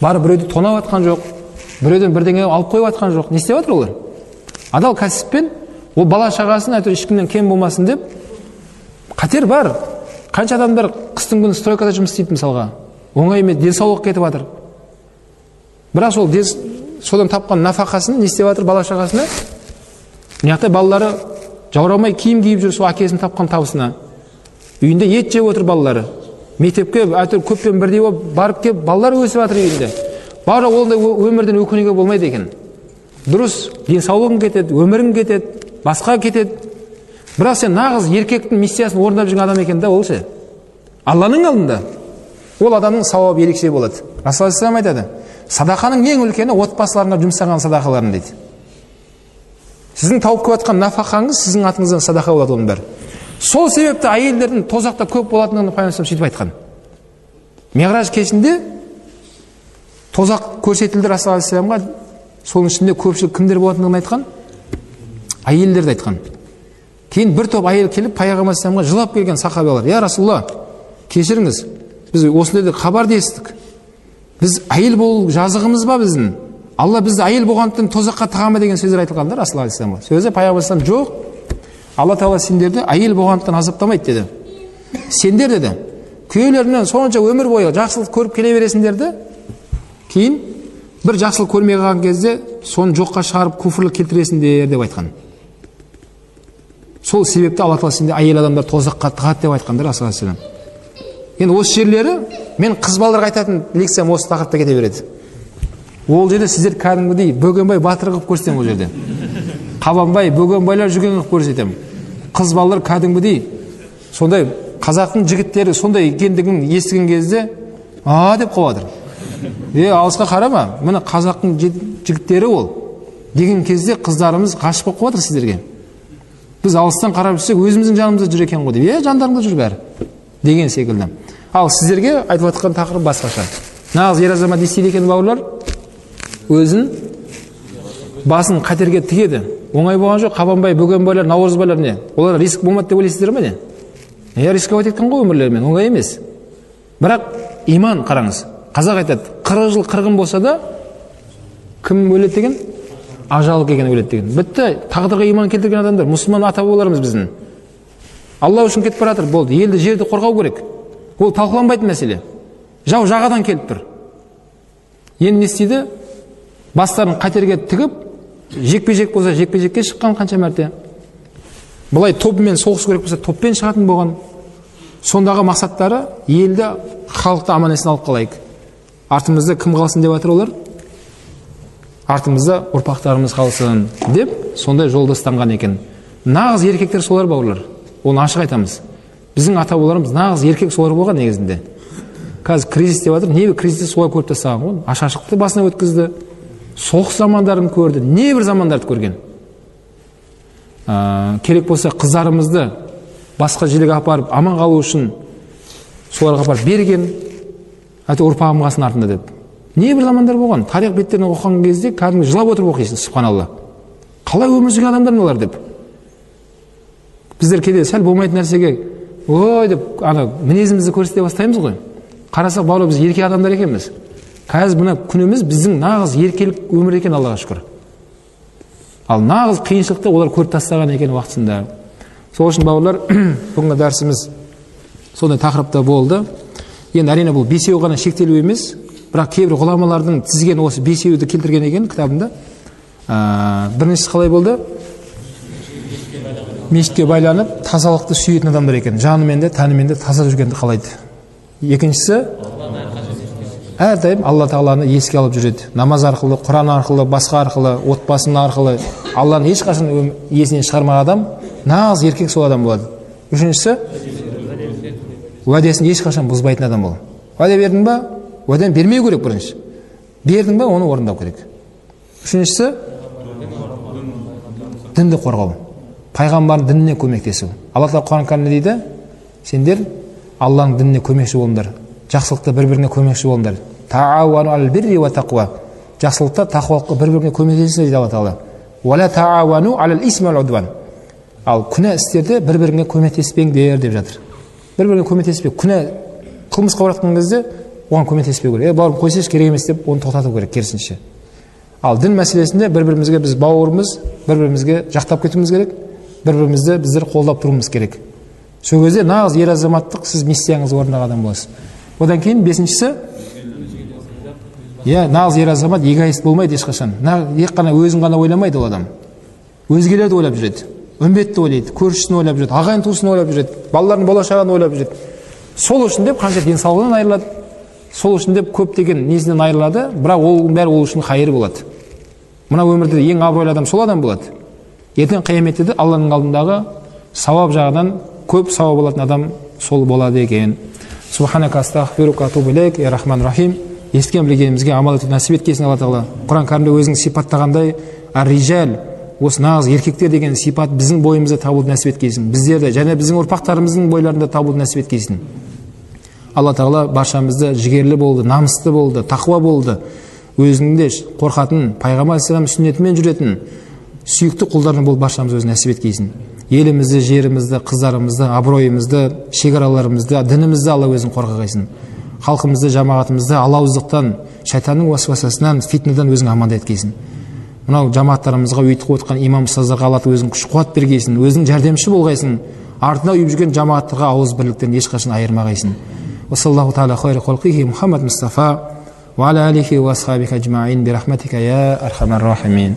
барып біреуді тонап жатқан жоқ, біреуден бірдеңе алып қойып жатқан жоқ. Не істеп жатыр олар? Адал кәсіппен, ол бала шағасын әйтеуір ешкімнен кем болмасын деп. Қатер бар. Қанша адамдар қыстың күні стройкада жұмыс істейді мысалға. Оңай емес, денсаулық кетіп жатыр. Бірақ сол содан тапқан нафақасын не істеп жатыр бала шағасына? Мына балалары жаурамай киім киіп жүр сол әкесінің тапқан табысына. Үйінде ет жеп отыр балалары. Мектепке әйтеуір көппен бірдей болып барып келіп балалар өсіп жатыр үйінде. Бары ондай өмірден өкінуге болмайды екен. Дұрыс, денсаулығың кетеді, өмірің кетеді, басқа кетеді. Бірақ сен нағыз еркектің миссиясын орындап жүрген адам екен да, ол ше. Алланың алдында ол адамның сауабы ерекше болады. Расулаллах айтады, садақаның ең үлкені отбасыларына жұмсаған садақаларың дейді. Сіздің тауып келіп жатқан нафақаңыз сіздің атыңыздан садақа болады оның бәрі. Сол себепті әйелдердің тозақта көп болатындығын пайғамбар сөйтіп айтқан. Миғраж кешінде тозақ көрсетілді Расулаллахқа. Соның ішінде көпшілік кімдер болатындығын айтқан? Әйелдерді айтқан. Кейін бір топ әйел келіп пайғамбарға жылап келген сахабалар: "Я Расулалла, кешіріңіз, біз осындайды хабарды естідік. Біз әйел болу жазығымыз ба біздің? Алла бізді әйел болғандықтан тозаққа тығама" деген сөздер айтылғандар Расулаллахқа. Сөзі пайғамбар: "Жоқ, Алла Тағала сендерді әйел болғандықтан азаптамайды" деді. "Сендер" деді, "күйеулеріңнен сонша өмір бойы жақсылық көріп келе бересіңдер, кейін бір жақсылық көрмей қалған кезде соны жоққа шығарып күфірлік келтіресіңдер" деп айтқан. Сол себепті Алла Тағала сендер әйел адамдар тозаққа тығады деп айтқандар Расулаллах. Енді осы жерлері мен қыз балаларға айтатын лекциям осы тақырыпта кете береді. Ол жерде сіздер кәдімгідей Бөгенбай батыр қылып көрсетемін ол жерде. Қабанбай, Бөгенбайлар жүрген қылып көрсетемін. Қыз балалар кәдімгідей сондай қазақтың жігіттері сондай екендігін естіген кезде деп қалады. Алысқа қарама, міне қазақтың жігіттері ол деген кезде қыздарымыз ғашық болып қалады сіздерге. Біз алыстан қарап жүрсек өзіміздің жанымызда жүр екен ғой деп, жандарыңда жүр бәрі деген секілді. Ал сіздерге айтып жатқан тақырып басқаша. Нағыз ер азамат не істейді екен бауырлар? Өзін басын қатерге тігеді. Оңай болған жоқ. Қабанбай, Бөгенбайлар, Наурызбайлар не? Олар риск болмады деп ойлайсыздар ма не? Рисковать еткен ғой өмірлерімен, оңай емес. Бірақ иман қараңыз. Қазақ айтады, 40 жыл қырғын болса да кім өледі деген? Ажалы келген өледі деген. Бітті, тағдырға иман келтірген адамдар, мұсылман ата бабаларымыз біздің. Алла үшін кетіп бара жатыр, болды. Елді жерді қорғау керек. Ол талқыланбайтын мәселе. Жау жағадан келіп тұр. Енді не істейді? Бастарын қатерге тігіп, жекпе-жек болса жекпе-жекке шыққан қанша мәрте. Бұлай топымен соғыс керек болса топпен шығатын болған. Сондағы мақсаттары елді, халықты аман-есен алып қалайық. Артымызда кім қалсын деп жатыр олар? Артымызда ұрпақтарымыз қалсын деп сондай жолды ұстанған екен. Нағыз еркектер солар бауырлар. Оны ашық айтамыз. Біздің ата бабаларымыз нағыз еркек солар болған негізінде. Қазір кризис деп жатыр. Не кризисті солай көріп тастаған ғой? Ашаршылықты басына өткізді. Соғыс замандарын көрді. Не бір замандарды көрген. Керек болса қыздарымызды басқа жерге апарып аман қалу үшін соларға апарып берген. Ұрпағым қалсын артында деп. Не бір замандар болған. Тарих беттерін оқыған кезде кәдімгі жылап отырып оқисың, субханалла. Қалай өмір сүрген адамдар олар деп. Біздер кейде сәл болмайтын нәрсеге ой деп мінезімізді көрсете бастаймыз ғой. Қарасақ бауырлар біз еркек адамдар екенбіз. Қазір мына күніміз біздің нағыз еркелік өмір екен, Аллаға шүкір. Ал нағыз қиыншылықты олар көріп тастаған екен уақытында. Сол үшін бауырлар, бүгінгі дәрісіміз сондай тақырыпта болды. Енді әрине бұл бесеу ғана шектелу емес, бірақ кейбір ғұламалардың тізген осы бесеуді келтірген екен кітабында. Біріншісі қалай болды? Мешітке байланып, тазалықты сүйетін адамдар екен. Жанымен де, тәнімен де таза жүргенді қалайды. Екіншісі, әрдайым Алла Тағаланы еске алып жүреді. Намаз арқылы, Құран арқылы, басқа арқылы, отбасының арқылы Алланы ешқашан есінен шығармаған адам нағыз еркек сол адам болады. Үшіншісі, уәдесін ешқашан бұзбайтын адам бол. Уәде бердің ба? Уәдені бермеу керек бірінші. Бердің ба? Оны орындау керек. Үшіншісі, дінді қорғау. Пайғамбардың дініне көмектесу. Алла Тағала Құран кәрімде дейді, сендер Алланың дініне көмекші болыңдар. Жақсылықта бір-біріне көмекші болыңдар. Таауану аль бирри ва тақва. Жақсылықта, тақуалыққа бір-біріне көмектесіңдер дейді Алла Тағала. Ва ла таауану алал исми вал удван. Ал күнә істерде бір-біріңе көмектеспеңдер деп жатыр. Бір-біріңе көмектеспе. Күнә қылмысқа баратқан кезде оған көмектеспеу керек. Бауырым қойсайшы, керек емес деп оны тоқтату керек, керісінше. Ал дін мәселесінде бір-бірімізге біз бауырымыз, бір-бірімізге жақтап кетуіміз керек, бір-бірімізді біздер қолдап тұруымыз керек. Сол кезде нағыз ер азаматтық сіз миссияңызды орындаған адам боласыз. Одан кейін бесіншісі, нағыз ер азамат эгоист болмайды ешқашан. Тек қана өзін ғана ойламайды ол адам. Өзгелерді ойлап жүреді. Үмбетті ойлайды, көршісін ойлап жүреді, ағайын туысын ойлап жүреді, балалардың болашағын ойлап жүреді. Сол үшін деп қанша денсаулығынан айырылады, сол үшін деп көптеген несінен айырылады, бірақ ол бәрі ол үшін хайыр болады. Мына өмірде ең абыройлы адам сол адам болады. Ертең қияметте де Алланың алдындағы сауап жағынан көп сауап алатын адам сол болады екен. Субханака астағфирука атубу илейк, я рахман рахим. Естіген білгенімізге амал етуді нәсіп еткесін Алла Тағала. Құран кәрімде өзінің сипаттағандай ар-рижал, осы нағыз еркектер деген сипат біздің бойымызда табуды нәсіп еткесін. Біздерді және біздің ұрпақтарымыздың бойларында табуды нәсіп еткесін. Алла Тағала баршамызды жігерлі болды, намысты болды, тақуа болды. Өзінде қорқатын, пайғамбар алейхиссалам сүннетімен жүретін сүйікті құлдарының болып баршамыз өзін нәсіп еткесін. Елімізді, жерімізді, қыздарымызды, абыройымызды, шекараларымызды, дінімізді Алла өзін қорғағайсын. Халқымызды, жамағатымызды алауыздықтан, шайтанның уасвасасынан, фитнадан өзің аманда еткесін. Мынау жамағаттарымызға өйтіп отқан имам ұстаздарға Алла өзің күш қуат бергейсін, өзің жәрдемші болғайсың. Артына үйіп жүрген жамағаттарға ауыз бірліктен ешқашан айырмағайсың. Уассаллаху тағала хайру халқихи Мұхаммад Мұстафа ва аля алихи ва асхабихи аджмаин би рахматика я архамар рахимин.